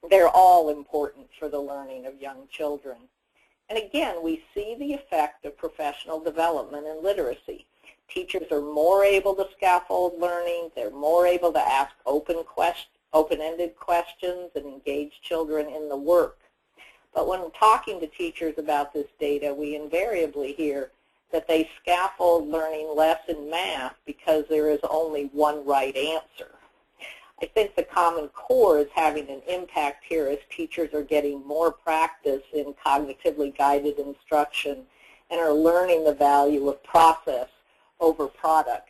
They're all important for the learning of young children. And again, we see the effect of professional development and literacy. Teachers are more able to scaffold learning. They're more able to ask open-ended questions and engage children in the work. But when talking to teachers about this data, we invariably hear that they scaffold learning less in math because there is only one right answer. I think the Common Core is having an impact here as teachers are getting more practice in cognitively guided instruction and are learning the value of process over product.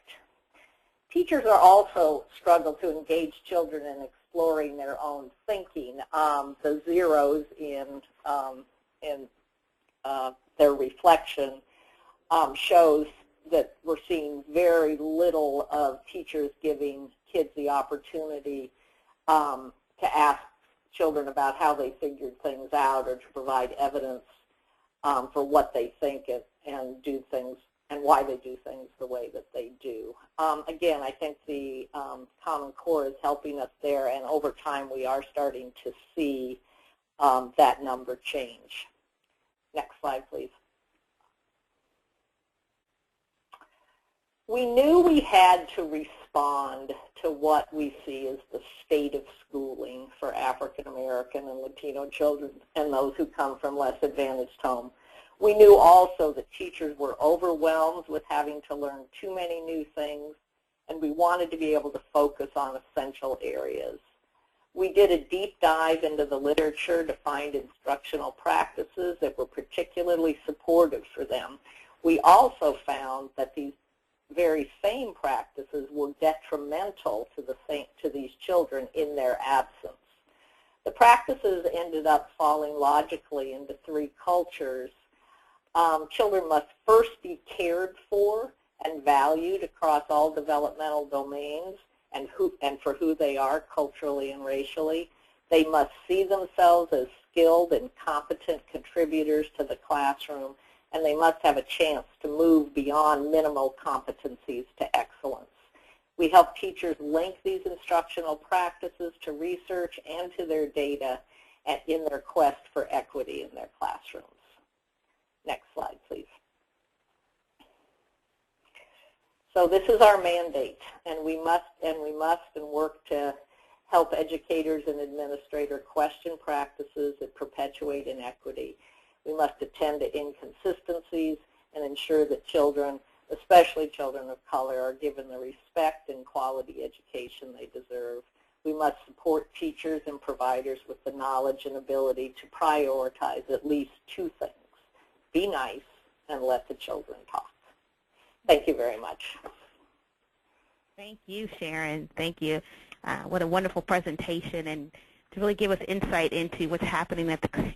Teachers are also struggle to engage children in exploring their own thinking. The zeros in their reflection shows that we're seeing very little of teachers giving kids the opportunity to ask children about how they figured things out or to provide evidence for what they think and do things and why they do things the way that they do. Again, I think the Common Core is helping us there, and over time we are starting to see that number change. Next slide, please. We knew we had to respond to what we see as the state of schooling for African American and Latino children and those who come from less advantaged homes. We knew also that teachers were overwhelmed with having to learn too many new things, and we wanted to be able to focus on essential areas. We did a deep dive into the literature to find instructional practices that were particularly supportive for them. We also found that these very same practices were detrimental to these children in their absence. The practices ended up falling logically into three cultures. Children must first be cared for and valued across all developmental domains and for who they are culturally and racially. They must see themselves as skilled and competent contributors to the classroom, and they must have a chance to move beyond minimal competencies to excellence. We help teachers link these instructional practices to research and to their data in their quest for equity in their classrooms. Next slide, please. So this is our mandate, and we must work to help educators and administrators question practices that perpetuate inequity. We must attend to inconsistencies and ensure that children, especially children of color, are given the respect and quality education they deserve. We must support teachers and providers with the knowledge and ability to prioritize at least two things: be nice and let the children talk. Thank you very much. Thank you, Sharon. Thank you. What a wonderful presentation, and to really give us insight into what's happening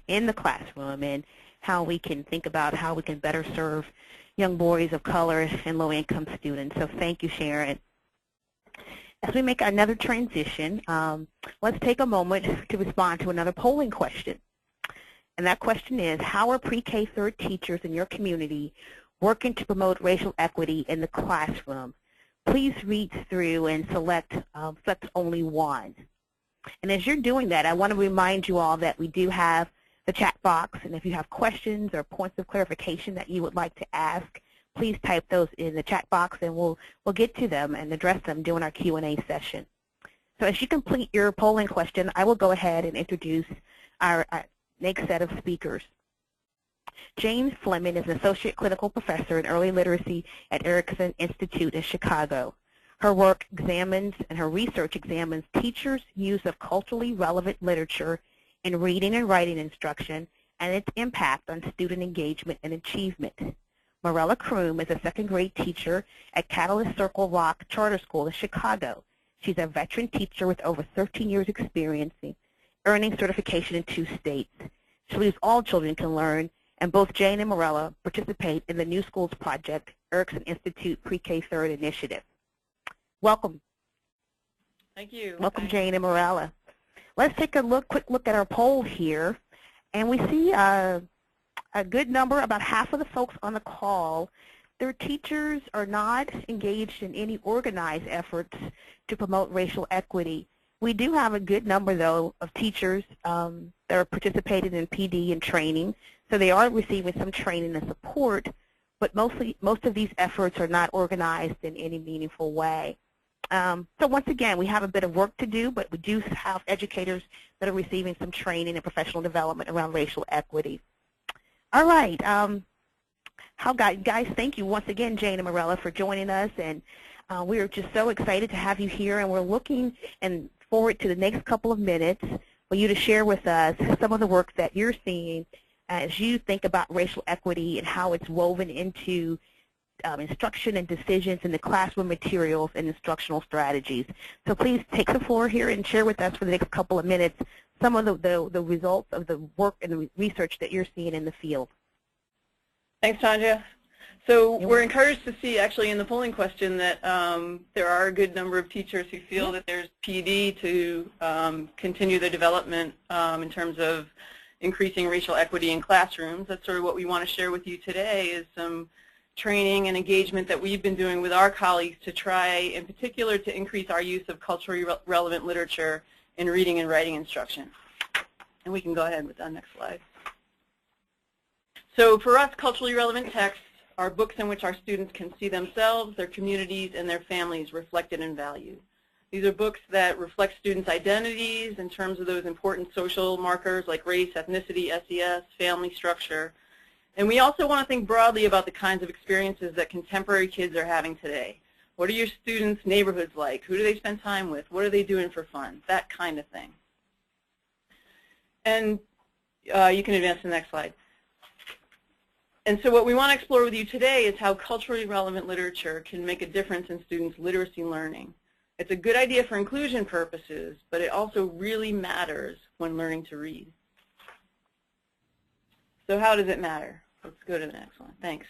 in the classroom and how we can think about how we can better serve young boys of color and low-income students. So thank you, Sharon. As we make another transition, let's take a moment to respond to another polling question. And that question is, how are pre-K third teachers in your community working to promote racial equity in the classroom? Please read through and select only one. And as you're doing that, I want to remind you all that we do have the chat box, and if you have questions or points of clarification that you would like to ask, please type those in the chat box, and we'll get to them and address them during our Q&A session. So as you complete your polling question, I will go ahead and introduce our next set of speakers. James Fleming is an Associate Clinical Professor in Early Literacy at Erickson Institute in Chicago. Her work examines, and her research examines, teachers' use of culturally relevant literature in reading and writing instruction and its impact on student engagement and achievement. Morella Kroom is a second-grade teacher at Catalyst Circle Rock Charter School in Chicago. She's a veteran teacher with over 13 years experience, earning certification in 2 states. She believes all children can learn, and both Jane and Morella participate in the New Schools Project, Erickson Institute Pre-K Third Initiative. Welcome. Thank you. Welcome, Jane and Morella. Let's take a quick look at our poll here, and we see a good number, about half of the folks on the call, their teachers are not engaged in any organized efforts to promote racial equity. We do have a good number, though, of teachers that are participating in PD and training, so they are receiving some training and support, but most of these efforts are not organized in any meaningful way. So once again, we have a bit of work to do, but we do have educators that are receiving some training and professional development around racial equity. All right. Guys, thank you once again, Jane and Morella, for joining us, and we are just so excited to have you here, and we're looking forward to the next couple of minutes for you to share with us some of the work that you're seeing as you think about racial equity and how it's woven into instruction and decisions in the classroom materials and instructional strategies. So please take the floor here and share with us for the next couple of minutes some of the results of the work and the research that you're seeing in the field. Thanks, Tanya. So we're encouraged to see, actually, in the polling question that there are a good number of teachers who feel that there's PD to continue the development in terms of increasing racial equity in classrooms. That's sort of what we want to share with you today, is some training and engagement that we've been doing with our colleagues to try, in particular, to increase our use of culturally relevant literature in reading and writing instruction. And we can go ahead with the next slide. So for us, culturally relevant texts are books in which our students can see themselves, their communities, and their families reflected and valued. These are books that reflect students' identities in terms of those important social markers like race, ethnicity, SES, family structure. And we also want to think broadly about the kinds of experiences that contemporary kids are having today. What are your students' neighborhoods like? Who do they spend time with? What are they doing for fun? That kind of thing. And you can advance to the next slide. And so what we want to explore with you today is how culturally relevant literature can make a difference in students' literacy learning. It's a good idea for inclusion purposes, but it also really matters when learning to read. So how does it matter? Let's go to the next one. Thanks.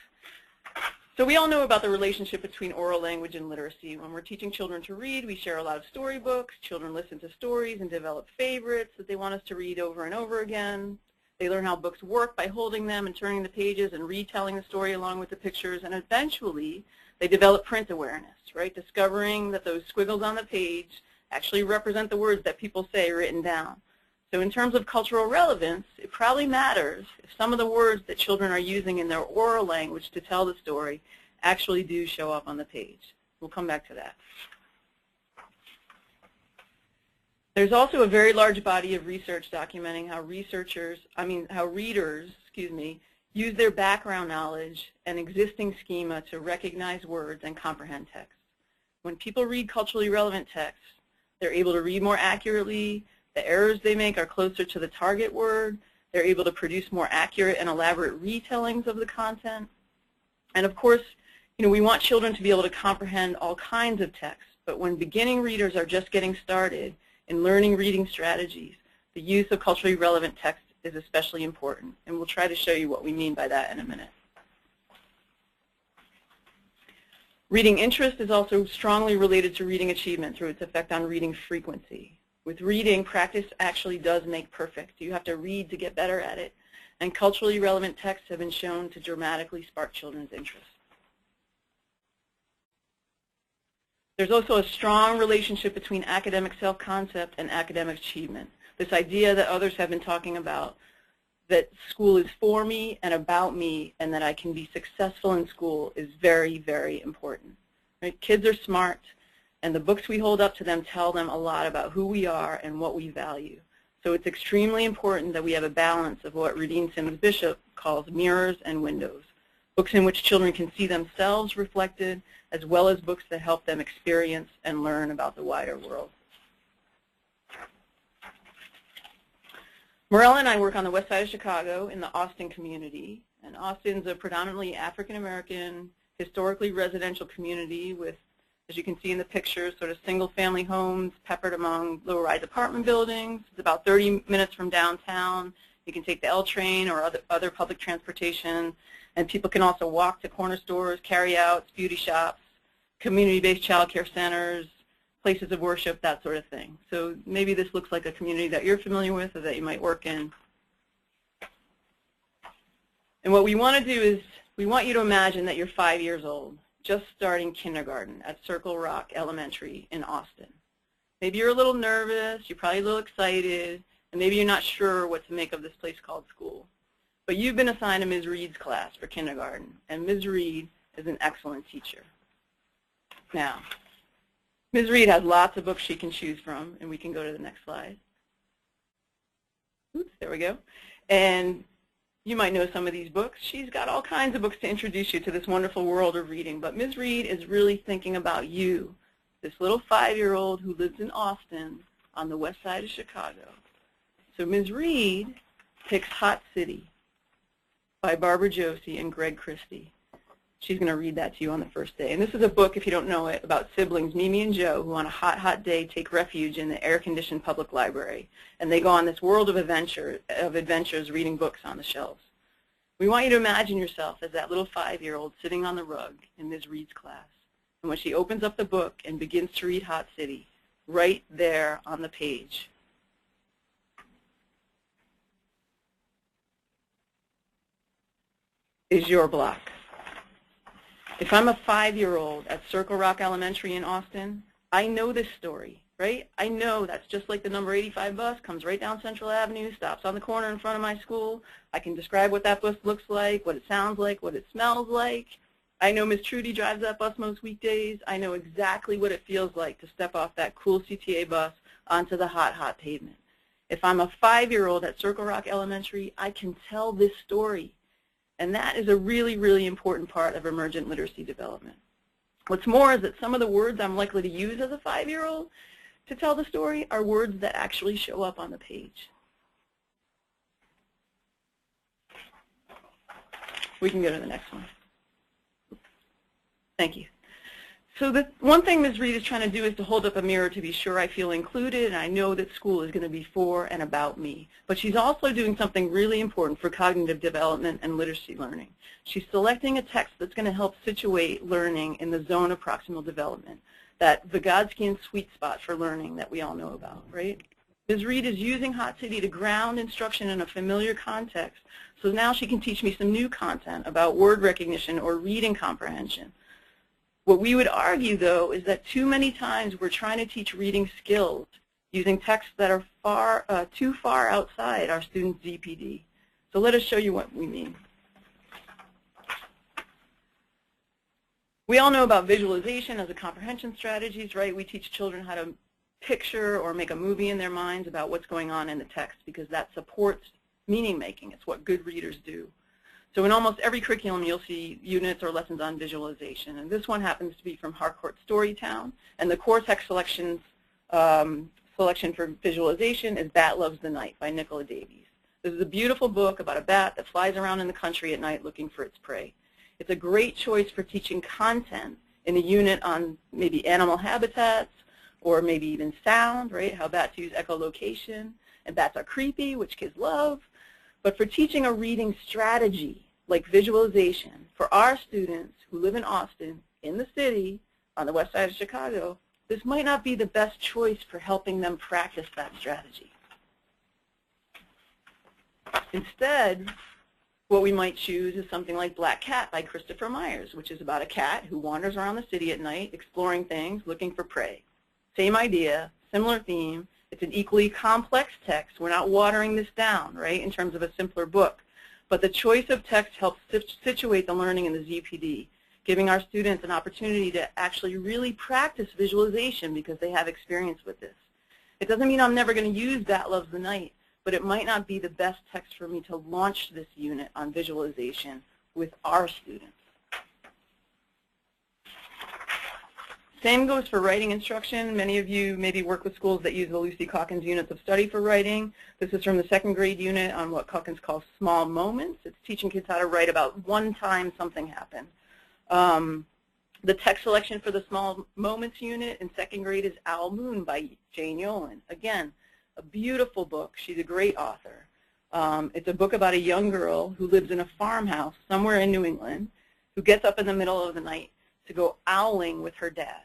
So we all know about the relationship between oral language and literacy. When we're teaching children to read, we share a lot of storybooks. Children listen to stories and develop favorites that they want us to read over and over again. They learn how books work by holding them and turning the pages and retelling the story along with the pictures, and eventually they develop print awareness, right? Discovering that those squiggles on the page actually represent the words that people say written down. So in terms of cultural relevance, it probably matters if some of the words that children are using in their oral language to tell the story actually do show up on the page. We'll come back to that. There's also a very large body of research documenting how readers, use their background knowledge and existing schema to recognize words and comprehend text. When people read culturally relevant texts, they're able to read more accurately. The errors they make are closer to the target word. They're able to produce more accurate and elaborate retellings of the content. And of course, we want children to be able to comprehend all kinds of text, but when beginning readers are just getting started in learning reading strategies, the use of culturally relevant text is especially important, and we'll try to show you what we mean by that in a minute. Reading interest is also strongly related to reading achievement through its effect on reading frequency. With reading, practice actually does make perfect. You have to read to get better at it, and culturally relevant texts have been shown to dramatically spark children's interest. There's also a strong relationship between academic self-concept and academic achievement. This idea that others have been talking about, that school is for me and about me, and that I can be successful in school, is very, very important. Right? Kids are smart, and the books we hold up to them tell them a lot about who we are and what we value. So it's extremely important that we have a balance of what Radine Sims Bishop calls mirrors and windows. Books in which children can see themselves reflected, as well as books that help them experience and learn about the wider world. Morella and I work on the west side of Chicago in the Austin community, and Austin. Austin's a predominantly African-American, historically residential community with, as you can see in the pictures, sort of single-family homes peppered among low-rise apartment buildings. It's about 30 minutes from downtown. You can take the L train or other public transportation, and people can also walk to corner stores, carry-outs, beauty shops, community-based child care centers, places of worship, that sort of thing. So maybe this looks like a community that you're familiar with or that you might work in. And what we want to do is we want you to imagine that you're 5 years old, just starting kindergarten at Circle Rock Elementary in Austin. Maybe you're a little nervous, you're probably a little excited, and maybe you're not sure what to make of this place called school. But you've been assigned to Ms. Reed's class for kindergarten, and Ms. Reed is an excellent teacher. Now, Ms. Reed has lots of books she can choose from, and we can go to the next slide. Oops, there we go. And you might know some of these books. She's got all kinds of books to introduce you to this wonderful world of reading, but Ms. Reed is really thinking about you, this little 5-year-old who lives in Austin on the west side of Chicago. So Ms. Reed picks Hot City by Barbara Josie and Greg Christie. She's going to read that to you on the first day. And this is a book, if you don't know it, about siblings, Mimi and Joe, who on a hot, hot day take refuge in the air-conditioned public library. And they go on this world of adventures reading books on the shelves. We want you to imagine yourself as that little 5-year-old sitting on the rug in Ms. Reed's class. And when she opens up the book and begins to read Hot City, right there on the page, is your block. If I'm a 5-year-old at Circle Rock Elementary in Austin, I know this story, right? I know that's just like the number 85 bus, comes right down Central Avenue, stops on the corner in front of my school. I can describe what that bus looks like, what it sounds like, what it smells like. I know Miss Trudy drives that bus most weekdays. I know exactly what it feels like to step off that cool CTA bus onto the hot, hot pavement. If I'm a 5-year-old at Circle Rock Elementary, I can tell this story. And that is a really, really important part of emergent literacy development. What's more is that some of the words I'm likely to use as a 5-year-old to tell the story are words that actually show up on the page. We can go to the next one. Thank you. So the one thing Ms. Reed is trying to do is to hold up a mirror to be sure I feel included, and I know that school is going to be for and about me. But she's also doing something really important for cognitive development and literacy learning. She's selecting a text that's going to help situate learning in the zone of proximal development, that Vygotskian sweet spot for learning that we all know about, right? Ms. Reed is using Hot City to ground instruction in a familiar context, so now she can teach me some new content about word recognition or reading comprehension. What we would argue, though, is that too many times we're trying to teach reading skills using texts that are too far outside our students' ZPD. So let us show you what we mean. We all know about visualization as a comprehension strategies, right? We teach children how to picture or make a movie in their minds about what's going on in the text because that supports meaning making. It's what good readers do. So in almost every curriculum, you'll see units or lessons on visualization. And this one happens to be from Harcourt Storytown. And the core text selection for visualization is Bat Loves the Night by Nicola Davies. This is a beautiful book about a bat that flies around in the country at night looking for its prey. It's a great choice for teaching content in a unit on maybe animal habitats or maybe even sound, right, how bats use echolocation. And bats are creepy, which kids love. But for teaching a reading strategy like visualization for our students who live in Austin, in the city, on the west side of Chicago, this might not be the best choice for helping them practice that strategy. Instead, what we might choose is something like Black Cat by Christopher Myers, which is about a cat who wanders around the city at night exploring things, looking for prey. Same idea, similar theme. It's an equally complex text. We're not watering this down, right, in terms of a simpler book. But the choice of text helps situate the learning in the ZPD, giving our students an opportunity to actually really practice visualization because they have experience with this. It doesn't mean I'm never going to use Bat Loves the Night, but it might not be the best text for me to launch this unit on visualization with our students. Same goes for writing instruction. Many of you maybe work with schools that use the Lucy Calkins units of study for writing. This is from the 2nd grade unit on what Calkins calls small moments. It's teaching kids how to write about one time something happened. The text selection for the small moments unit in 2nd grade is Owl Moon by Jane Yolen. Again, a beautiful book. She's a great author. It's a book about a young girl who lives in a farmhouse somewhere in New England who gets up in the middle of the night to go owling with her dad.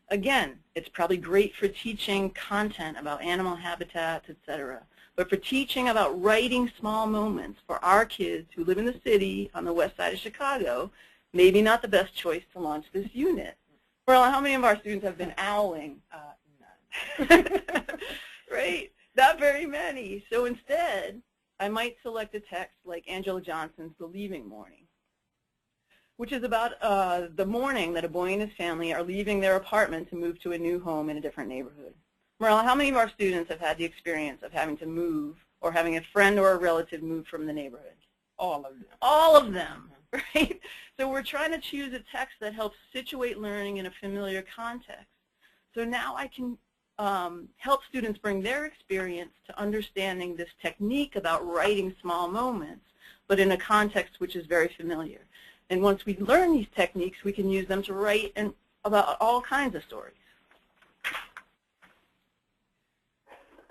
Again, it's probably great for teaching content about animal habitats, etc. But for teaching about writing small moments for our kids who live in the city on the west side of Chicago, maybe not the best choice to launch this unit. Well, how many of our students have been owling? None. Right? Not very many. So instead, I might select a text like Angela Johnson's The Leaving Morning, which is about the morning that a boy and his family are leaving their apartment to move to a new home in a different neighborhood. Marilla, how many of our students have had the experience of having to move or having a friend or a relative move from the neighborhood? All of them. All of them, right? So we're trying to choose a text that helps situate learning in a familiar context. So now I can help students bring their experience to understanding this technique about writing small moments, but in a context which is very familiar. And once we learn these techniques, we can use them to write about all kinds of stories.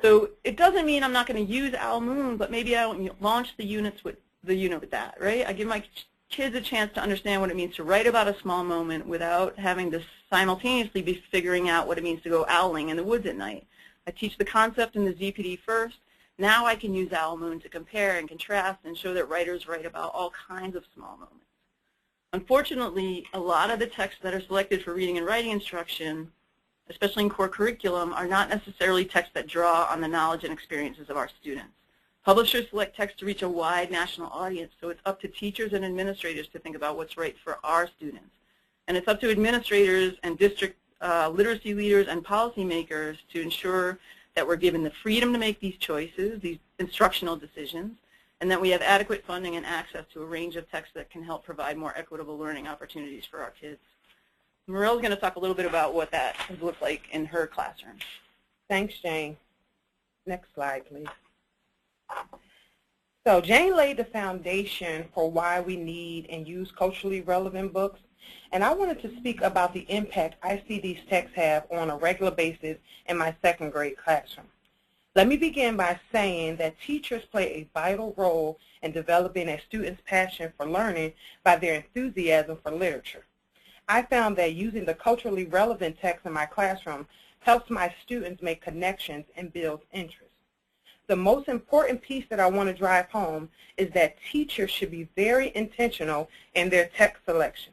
So it doesn't mean I'm not going to use Owl Moon, but maybe I don't launch the unit with that, right? I give my kids a chance to understand what it means to write about a small moment without having to simultaneously be figuring out what it means to go owling in the woods at night. I teach the concept in the ZPD first. Now I can use Owl Moon to compare and contrast and show that writers write about all kinds of small moments. Unfortunately, a lot of the texts that are selected for reading and writing instruction, especially in core curriculum, are not necessarily texts that draw on the knowledge and experiences of our students. Publishers select texts to reach a wide national audience, so it's up to teachers and administrators to think about what's right for our students. And it's up to administrators and district literacy leaders and policymakers to ensure that we're given the freedom to make these choices, these instructional decisions, and that we have adequate funding and access to a range of texts that can help provide more equitable learning opportunities for our kids. Marilla's going to talk a little bit about what that has looked like in her classroom. Thanks, Jane. Next slide, please. So Jane laid the foundation for why we need and use culturally relevant books, and I wanted to speak about the impact I see these texts have on a regular basis in my 2nd grade classroom. Let me begin by saying that teachers play a vital role in developing a student's passion for learning by their enthusiasm for literature. I found that using the culturally relevant text in my classroom helps my students make connections and builds interest. The most important piece that I want to drive home is that teachers should be very intentional in their text selection.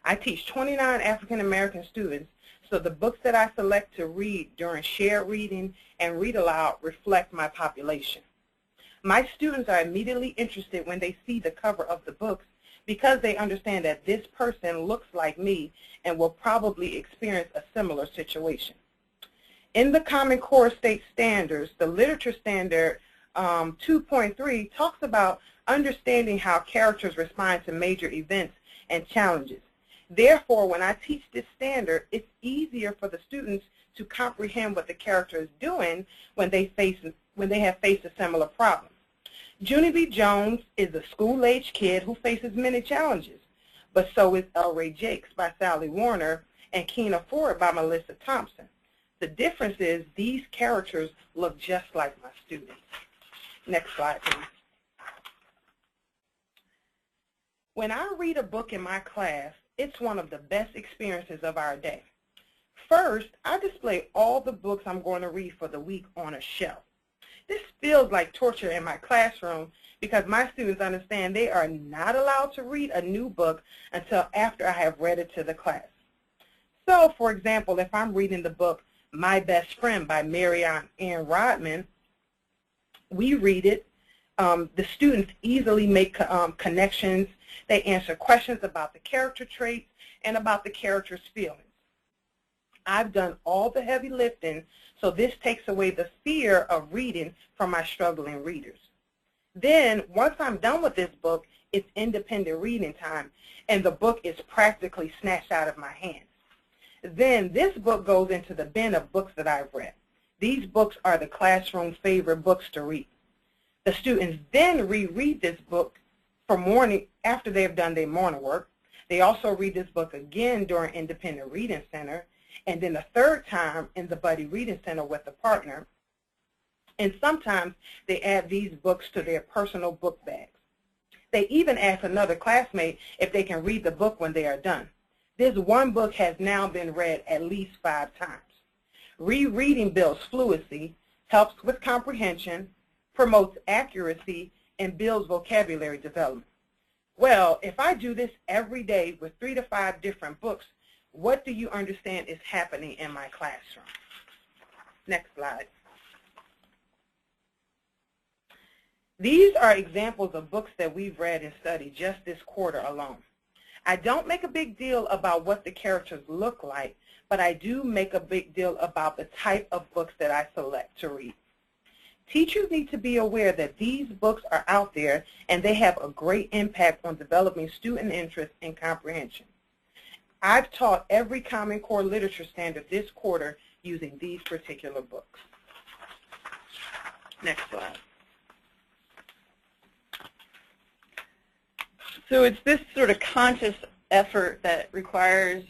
I teach 29 African American students, so the books that I select to read during shared reading and read aloud reflect my population. My students are immediately interested when they see the cover of the books because they understand that this person looks like me and will probably experience a similar situation. In the Common Core State Standards, the Literature Standard 2.3 talks about understanding how characters respond to major events and challenges. Therefore, when I teach this standard, it's easier for the students to comprehend what the character is doing when they have faced a similar problem. Junie B. Jones is a school-age kid who faces many challenges, but so is El Ray Jakes by Sally Warner and Keena Ford by Melissa Thompson. The difference is these characters look just like my students. Next slide, please. When I read a book in my class, it's one of the best experiences of our day. First, I display all the books I'm going to read for the week on a shelf. This feels like torture in my classroom because my students understand they are not allowed to read a new book until after I have read it to the class. So, for example, if I'm reading the book My Best Friend by Marianne Ann Rodman, we read it. The students easily make connections. They answer questions about the character traits and about the character's feelings. I've done all the heavy lifting, so this takes away the fear of reading from my struggling readers. Then, once I'm done with this book, it's independent reading time, and the book is practically snatched out of my hands. Then this book goes into the bin of books that I've read. These books are the classroom favorite books to read. The students then reread this book for morning after they've done their morning work. They also read this book again during Independent Reading Center, and then a third time in the Buddy Reading Center with a partner. And sometimes they add these books to their personal book bags. They even ask another classmate if they can read the book when they are done. This one book has now been read at least 5 times. Rereading builds fluency, helps with comprehension, promotes accuracy, and builds vocabulary development. Well, if I do this every day with 3 to 5 different books, what do you understand is happening in my classroom? Next slide. These are examples of books that we've read and studied just this quarter alone. I don't make a big deal about what the characters look like, but I do make a big deal about the type of books that I select to read. Teachers need to be aware that these books are out there and they have a great impact on developing student interest and comprehension. I've taught every Common Core literature standard this quarter using these particular books. Next slide. So it's this sort of conscious effort that requires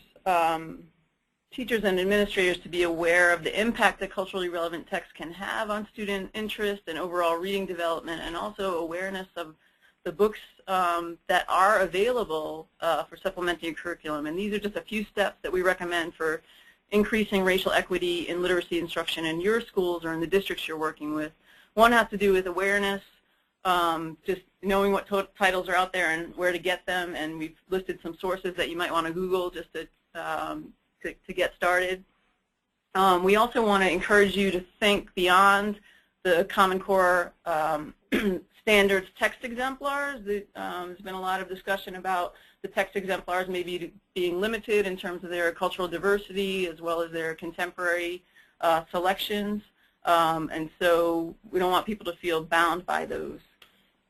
teachers and administrators to be aware of the impact that culturally relevant text can have on student interest and overall reading development, and also awareness of the books that are available for supplementing your curriculum. And these are just a few steps that we recommend for increasing racial equity in literacy instruction in your schools or in the districts you're working with. One has to do with awareness, just knowing what titles are out there and where to get them, and we've listed some sources that you might want to Google just to get started. We also want to encourage you to think beyond the Common Core standards text exemplars. There's been a lot of discussion about the text exemplars maybe being limited in terms of their cultural diversity as well as their contemporary selections, and so we don't want people to feel bound by those.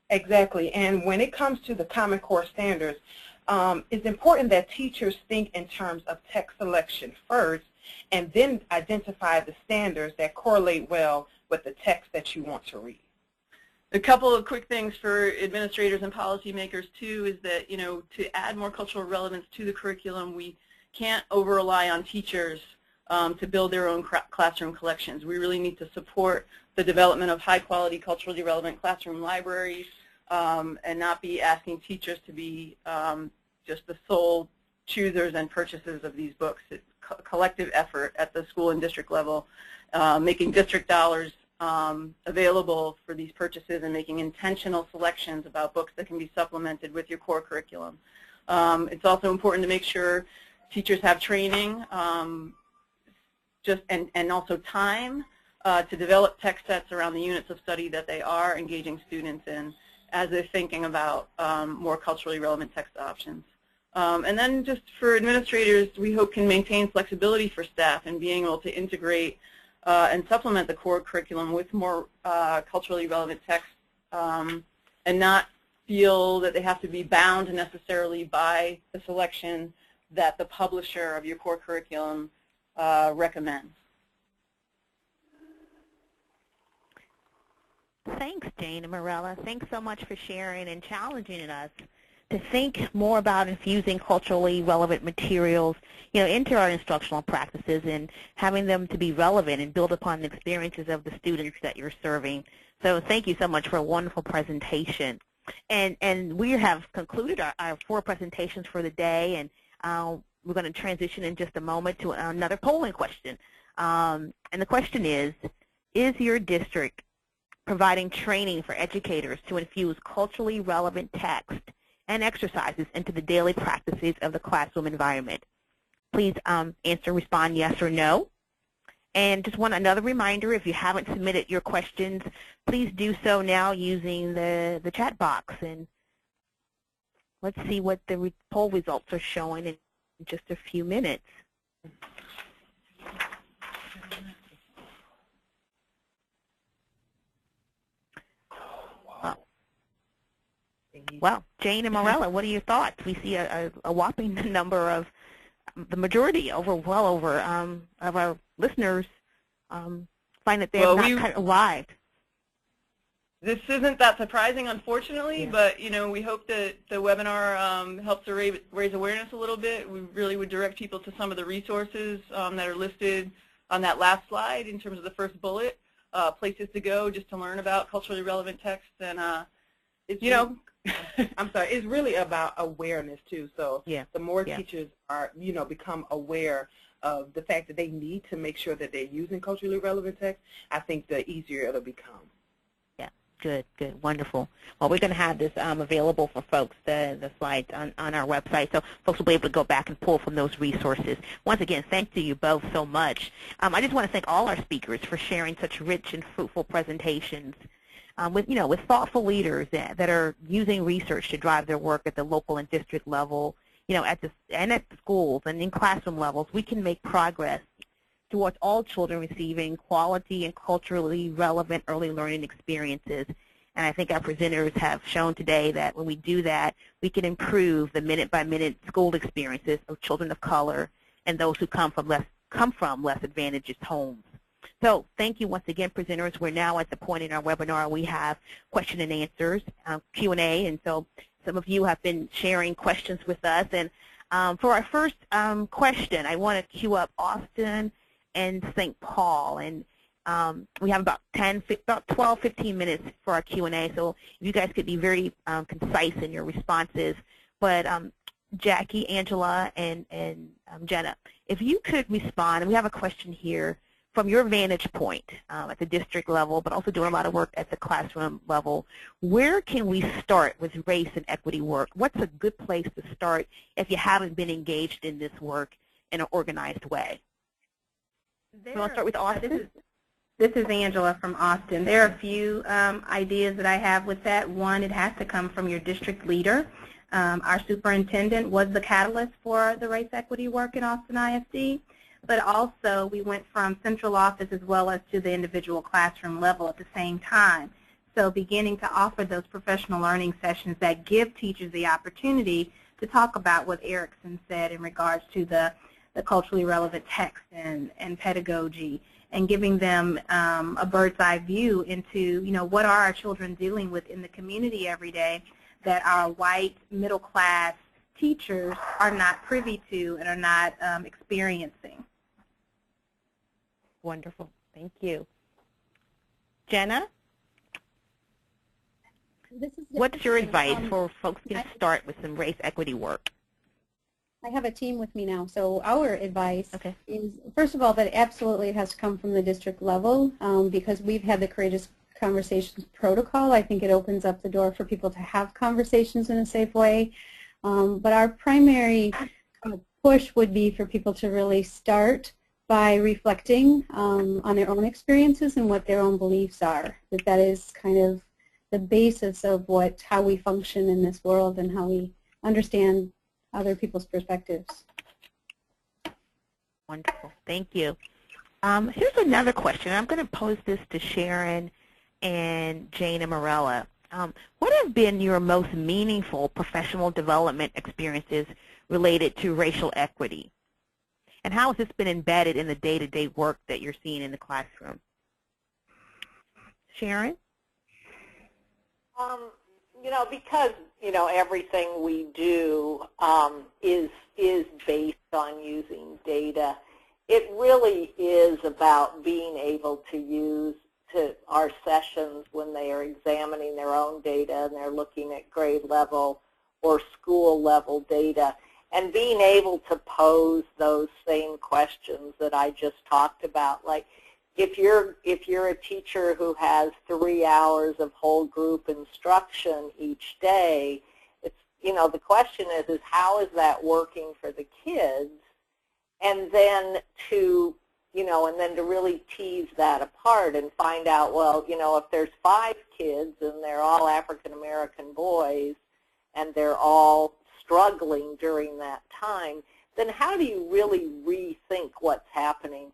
Exactly, and when it comes to the Common Core standards, it's important that teachers think in terms of text selection first and then identify the standards that correlate well with the text that you want to read. A couple of quick things for administrators and policymakers too is that, to add more cultural relevance to the curriculum, we can't over-rely on teachers to build their own classroom collections. We really need to support the development of high-quality, culturally relevant classroom libraries and not be asking teachers to be just the sole choosers and purchasers of these books. It's a collective effort at the school and district level, making district dollars available for these purchases and making intentional selections about books that can be supplemented with your core curriculum. It's also important to make sure teachers have training and also time to develop text sets around the units of study that they are engaging students in as they're thinking about more culturally relevant text options. And then just for administrators, we hope can maintain flexibility for staff in being able to integrate and supplement the core curriculum with more culturally relevant text and not feel that they have to be bound necessarily by the selection that the publisher of your core curriculum recommends. Thanks, Jane and Morella. Thanks so much for sharing and challenging us to think more about infusing culturally relevant materials, into our instructional practices and having them to be relevant and build upon the experiences of the students that you're serving. So thank you so much for a wonderful presentation. And we have concluded our 4 presentations for the day, and we're going to transition in just a moment to another polling question. And the question is your district providing training for educators to infuse culturally relevant text and exercises into the daily practices of the classroom environment? Please answer, respond yes or no. And just another reminder, if you haven't submitted your questions, please do so now using the chat box. And let's see what the poll results are showing in just a few minutes. Well, Jane and Morella, what are your thoughts? We see a whopping number of the majority, well over of our listeners find that they Well, have not kind of arrived. This isn't that surprising, unfortunately, Yeah. but we hope that the webinar helps to raise awareness a little bit. We really would direct people to some of the resources that are listed on that last slide in terms of the first bullet, places to go just to learn about culturally relevant text. And it's I'm sorry, it's really about awareness too. So the more teachers are, become aware of the fact that they need to make sure that they're using culturally relevant text, I think the easier it'll become. Good, wonderful. Well, we're going to have this available for folks, the slides on our website, so folks will be able to go back and pull from those resources. Once again, thank you both so much. I just want to thank all our speakers for sharing such rich and fruitful presentations with thoughtful leaders that are using research to drive their work at the local and district level, at the schools and in classroom levels. We can make progress towards all children receiving quality and culturally relevant early learning experiences. And I think our presenters have shown today that when we do that, we can improve the minute-by-minute school experiences of children of color and those who come from less advantaged homes. So thank you once again, presenters. We're now at the point in our webinar we have question and answers, Q&A, and so some of you have been sharing questions with us. And for our first question, I want to queue up Austin and St. Paul, and we have about 12, 15 minutes for our Q&A, so if you guys could be very concise in your responses. But Jackie, Angela, and Jenna, if you could respond, and we have a question here from your vantage point at the district level, but also doing a lot of work at the classroom level, where can we start with race and equity work? What's a good place to start if you haven't been engaged in this work in an organized way? So I'll start with Austin. This is Angela from Austin. There are a few ideas that I have with that. One, it has to come from your district leader. Our superintendent was the catalyst for the race equity work in Austin ISD, but also we went from central office as well as to the individual classroom level at the same time. So beginning to offer those professional learning sessions that give teachers the opportunity to talk about what Erickson said in regards to the culturally relevant text and pedagogy, and giving them a bird's eye view into, what are our children dealing with in the community every day that our white middle class teachers are not privy to and are not experiencing. Wonderful. Thank you. Jenna? What's your advice for folks to start with some race equity work? I have a team with me now, so our advice is, first of all, that absolutely it has to come from the district level because we've had the Courageous Conversations protocol. I think it opens up the door for people to have conversations in a safe way. But our primary push would be for people to really start by reflecting on their own experiences and what their own beliefs are. That is kind of the basis of how we function in this world and how we understand other people's perspectives. Wonderful. Thank you. Here's another question. I'm going to pose this to Sharon and Jane and Morella. What have been your most meaningful professional development experiences related to racial equity? And how has this been embedded in the day-to-day work that you're seeing in the classroom? Sharon? Because, everything we do is based on using data, it really is about being able to use our sessions when they are examining their own data and they're looking at grade level or school level data, and being able to pose those same questions that I just talked about. Like, if you're a teacher who has 3 hours of whole group instruction each day, it's, the question is how is that working for the kids? And then to really tease that apart and find out, well, if there's 5 kids and they're all African American boys and they're all struggling during that time, then how do you really rethink what's happening?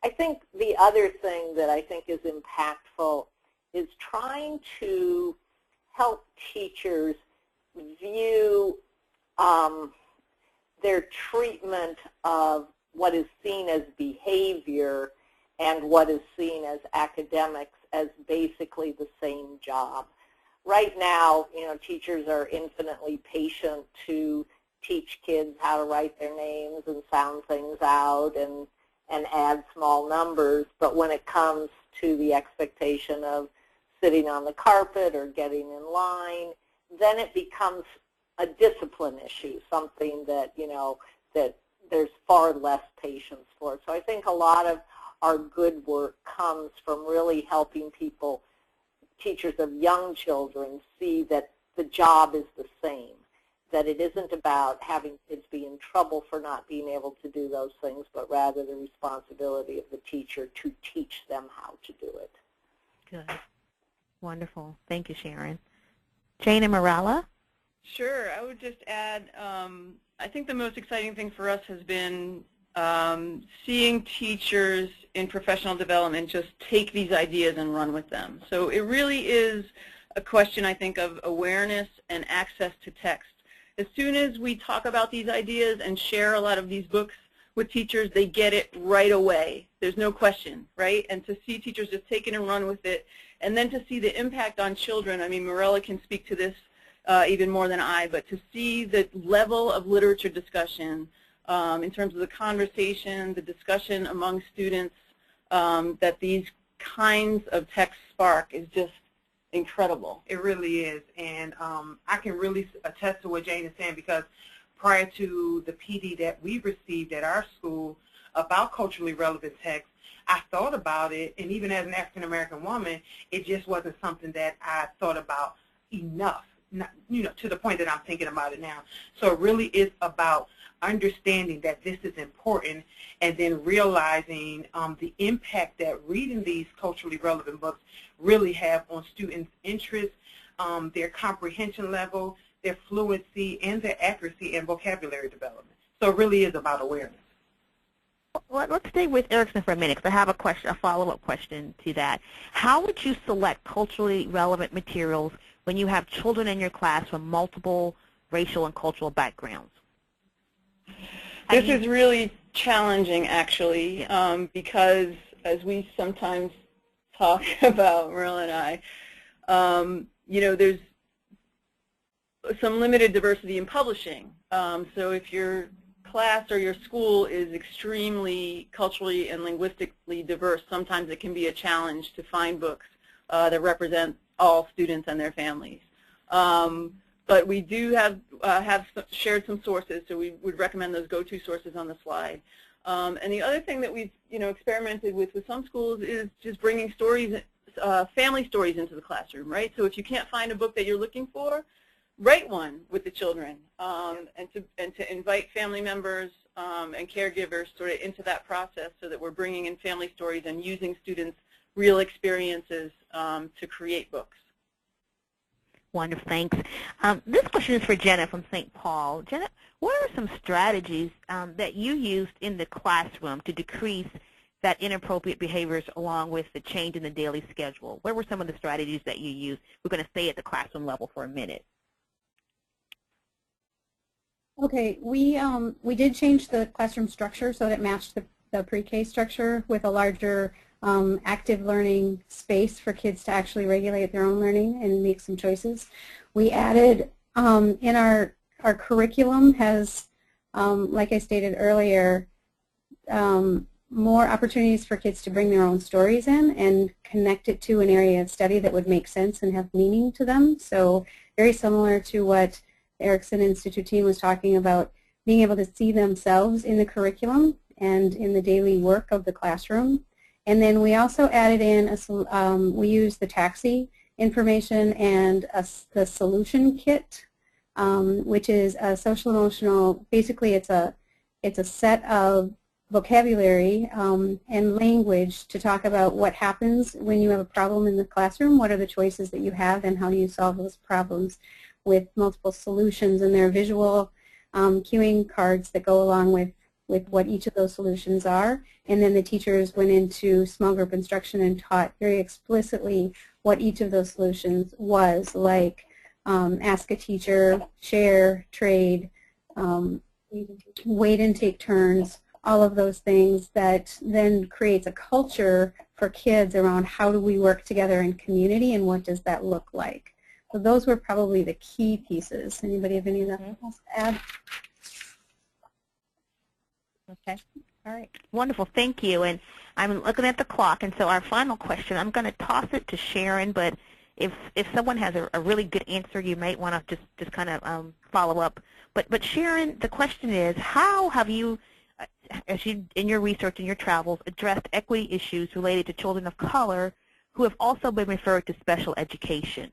I think the other thing that I think is impactful is trying to help teachers view their treatment of what is seen as behavior and what is seen as academics as basically the same job. Right now, teachers are infinitely patient to teach kids how to write their names and sound things out and add small numbers, but when it comes to the expectation of sitting on the carpet or getting in line, then it becomes a discipline issue, something that, that there's far less patience for. So I think a lot of our good work comes from really helping people, teachers of young children, see that the job is the same, that it isn't about having kids be in trouble for not being able to do those things, but rather the responsibility of the teacher to teach them how to do it. Good. Wonderful. Thank you, Sharon. Jane and Marella? Sure. I would just add, I think the most exciting thing for us has been seeing teachers in professional development just take these ideas and run with them. So it really is a question, I think, of awareness and access to text. As soon as we talk about these ideas and share a lot of these books with teachers, they get it right away. There's no question, right? And to see teachers just take it and run with it, and then to see the impact on children. I mean, Marella can speak to this even more than I, but to see the level of literature discussion in terms of the conversation, the discussion among students that these kinds of texts spark is just incredible. It really is, and I can really attest to what Jane is saying, because prior to the PD that we received at our school about culturally relevant text, I thought about it, and even as an African-American woman, it just wasn't something that I thought about enough, not, to the point that I'm thinking about it now. So it really is about understanding that this is important, and then realizing the impact that reading these culturally relevant books really have on students' interest, their comprehension level, their fluency, and their accuracy and vocabulary development. So it really is about awareness. Well, let's stay with Erickson for a minute, because I have a question, a follow-up question to that. How would you select culturally relevant materials when you have children in your class from multiple racial and cultural backgrounds? This is really challenging, actually, because as we sometimes talk about, Merle and I, there's some limited diversity in publishing. So if your class or your school is extremely culturally and linguistically diverse, sometimes it can be a challenge to find books that represent all students and their families. But we do have shared some sources, so we would recommend those go-to sources on the slide. And the other thing that we've experimented with some schools is just bringing stories, family stories into the classroom, right? So if you can't find a book that you're looking for, write one with the children, and to invite family members and caregivers sort of into that process, so that we're bringing in family stories and using students' real experiences to create books. Wonderful, thanks. This question is for Jenna from St. Paul. Jenna, what are some strategies that you used in the classroom to decrease that inappropriate behaviors along with the change in the daily schedule? What were some of the strategies that you used? We're going to stay at the classroom level for a minute. Okay, we did change the classroom structure so that it matched the pre-K structure with a larger active learning space for kids to actually regulate their own learning and make some choices. We added in our curriculum has, like I stated earlier, more opportunities for kids to bring their own stories in and connect it to an area of study that would make sense and have meaning to them. So very similar to what the Erickson Institute team was talking about, being able to see themselves in the curriculum and in the daily work of the classroom. And then we also added in, we used the taxi information and the solution kit, which is a social emotional, basically it's a set of vocabulary and language to talk about what happens when you have a problem in the classroom, what are the choices that you have, and how do you solve those problems, with multiple solutions, and there are visual cueing cards that go along with what each of those solutions are. And then the teachers went into small group instruction and taught very explicitly what each of those solutions was, like ask a teacher, share, trade, wait and take turns, all of those things that then creates a culture for kids around how do we work together in community and what does that look like. So those were probably the key pieces. Anybody have anything else to add? Okay. All right. Wonderful. Thank you. And I'm looking at the clock, and so our final question, I'm going to toss it to Sharon, but if someone has a really good answer, you might want to just kind of follow up. But Sharon, the question is, how have you, as you in your research and your travels, addressed equity issues related to children of color who have also been referred to special education?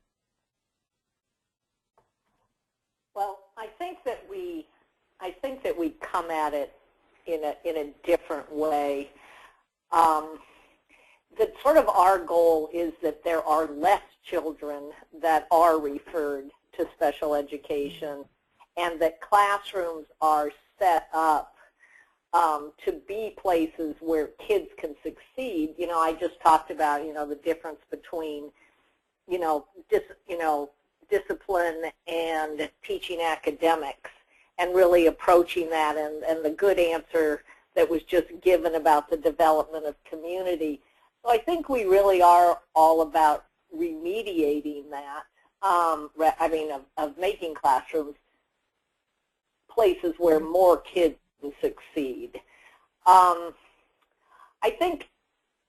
Well, I think that we come at it in a different way. That sort of our goal is that there are less children that are referred to special education, and that classrooms are set up to be places where kids can succeed. You know, I just talked about, you know, the difference between, discipline and teaching academics, and really approaching that, and the good answer that was just given about the development of community. So I think we really are all about remediating that, of making classrooms places where more kids can succeed. I think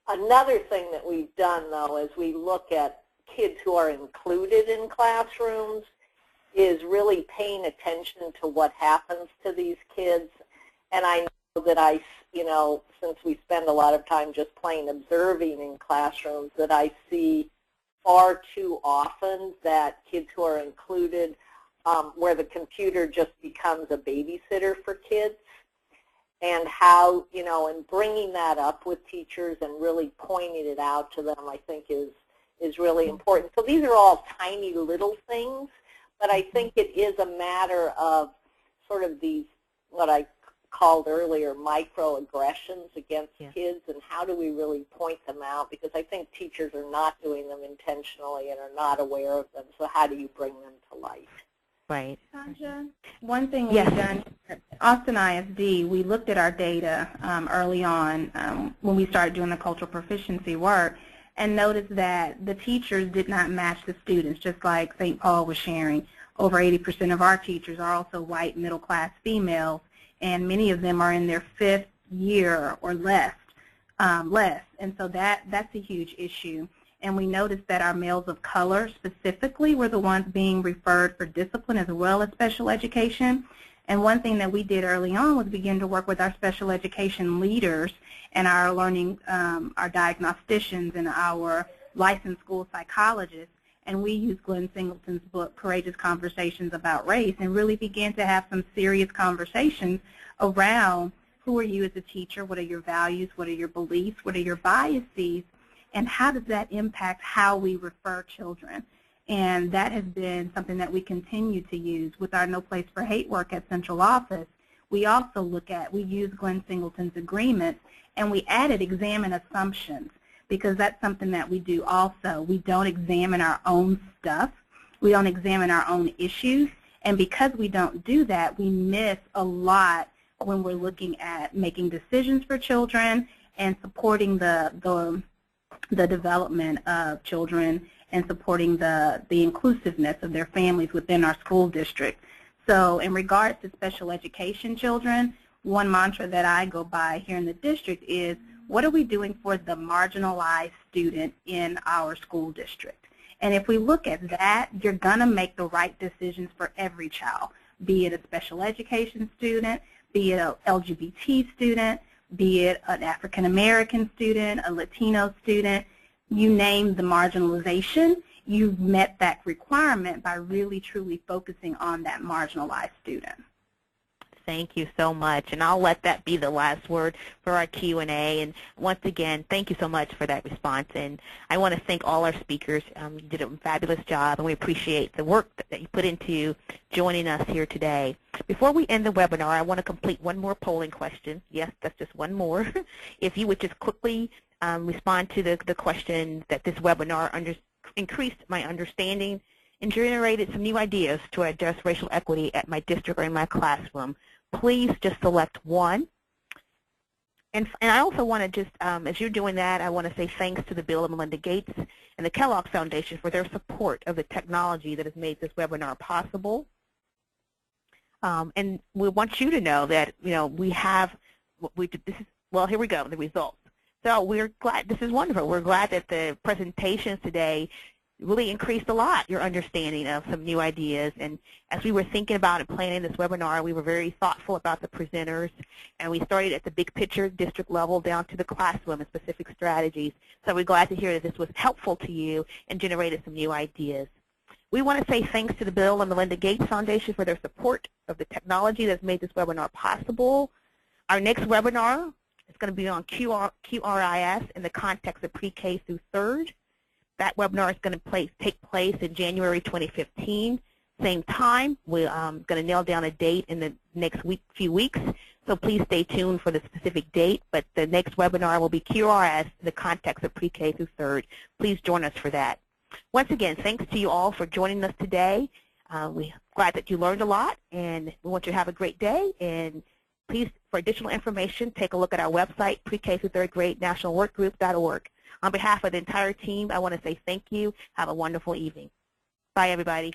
another thing that we've done, though, as we look at kids who are included in classrooms, is really paying attention to what happens to these kids. And I know that since we spend a lot of time just plain observing in classrooms, that I see far too often that kids who are included, where the computer just becomes a babysitter for kids, and how, and bringing that up with teachers and really pointing it out to them, I think is really important. So these are all tiny little things, but I think it is a matter of sort of these, what I called earlier, microaggressions against kids, and how do we really point them out, because I think teachers are not doing them intentionally and are not aware of them, so how do you bring them to light? Right. Sandra, one thing we've done at Austin ISD, we looked at our data early on when we started doing the cultural proficiency work, and noticed that the teachers did not match the students, just like St. Paul was sharing. Over 80% of our teachers are also white, middle-class females, and many of them are in their 5th year or less. And so that's a huge issue. And we noticed that our males of color specifically were the ones being referred for discipline as well as special education. And one thing that we did early on was begin to work with our special education leaders and our learning, our diagnosticians and our licensed school psychologists. And we used Glenn Singleton's book, Courageous Conversations About Race, and really began to have some serious conversations around who are you as a teacher, what are your values, what are your beliefs, what are your biases, and how does that impact how we refer children. And that has been something that we continue to use with our No Place for Hate work at Central Office. We also we use Glenn Singleton's agreement, and we added examine assumptions, because that's something that we do also. We don't examine our own stuff. We don't examine our own issues. And because we don't do that, we miss a lot when we're looking at making decisions for children and supporting the development of children and supporting the inclusiveness of their families within our school district. So in regards to special education children, one mantra that I go by here in the district is, what are we doing for the marginalized student in our school district? And if we look at that, you're going to make the right decisions for every child, be it a special education student, be it an LGBT student, be it an African American student, a Latino student. You name the marginalization, you've met that requirement by really truly focusing on that marginalized student. Thank you so much, and I'll let that be the last word for our Q&A. And once again, thank you so much for that response. And I want to thank all our speakers. You did a fabulous job, and we appreciate the work that you put into joining us here today. Before we end the webinar, I want to complete one more polling question. Yes, that's just one more. If you would just quickly respond to the question that this webinar increased my understanding and generated some new ideas to address racial equity at my district or in my classroom. please just select one. And I also want to just, as you're doing that, I want to say thanks to the Bill and Melinda Gates and the Kellogg Foundation for their support of the technology that has made this webinar possible. And we want you to know that, we have, well, here we go, the results. So we're glad, this is wonderful. We're glad that the presentations today really increased a lot your understanding of some new ideas. And as we were thinking about and planning this webinar, we were very thoughtful about the presenters, and we started at the big picture district level down to the classroom and specific strategies. So we're glad to hear that this was helpful to you and generated some new ideas. We want to say thanks to the Bill and Melinda Gates Foundation for their support of the technology that's made this webinar possible. Our next webinar is going to be on QRIS in the context of pre-K through third. That webinar is going to take place in January 2015. Same time. We're going to nail down a date in the next few weeks, so please stay tuned for the specific date. But the next webinar will be QRS in the context of pre-K through third. Please join us for that. Once again, thanks to you all for joining us today. We're glad that you learned a lot, and we want you to have a great day. And please, for additional information, take a look at our website, pre-K through third grade nationalworkgroup.org. On behalf of the entire team, I want to say thank you. Have a wonderful evening. Bye, everybody.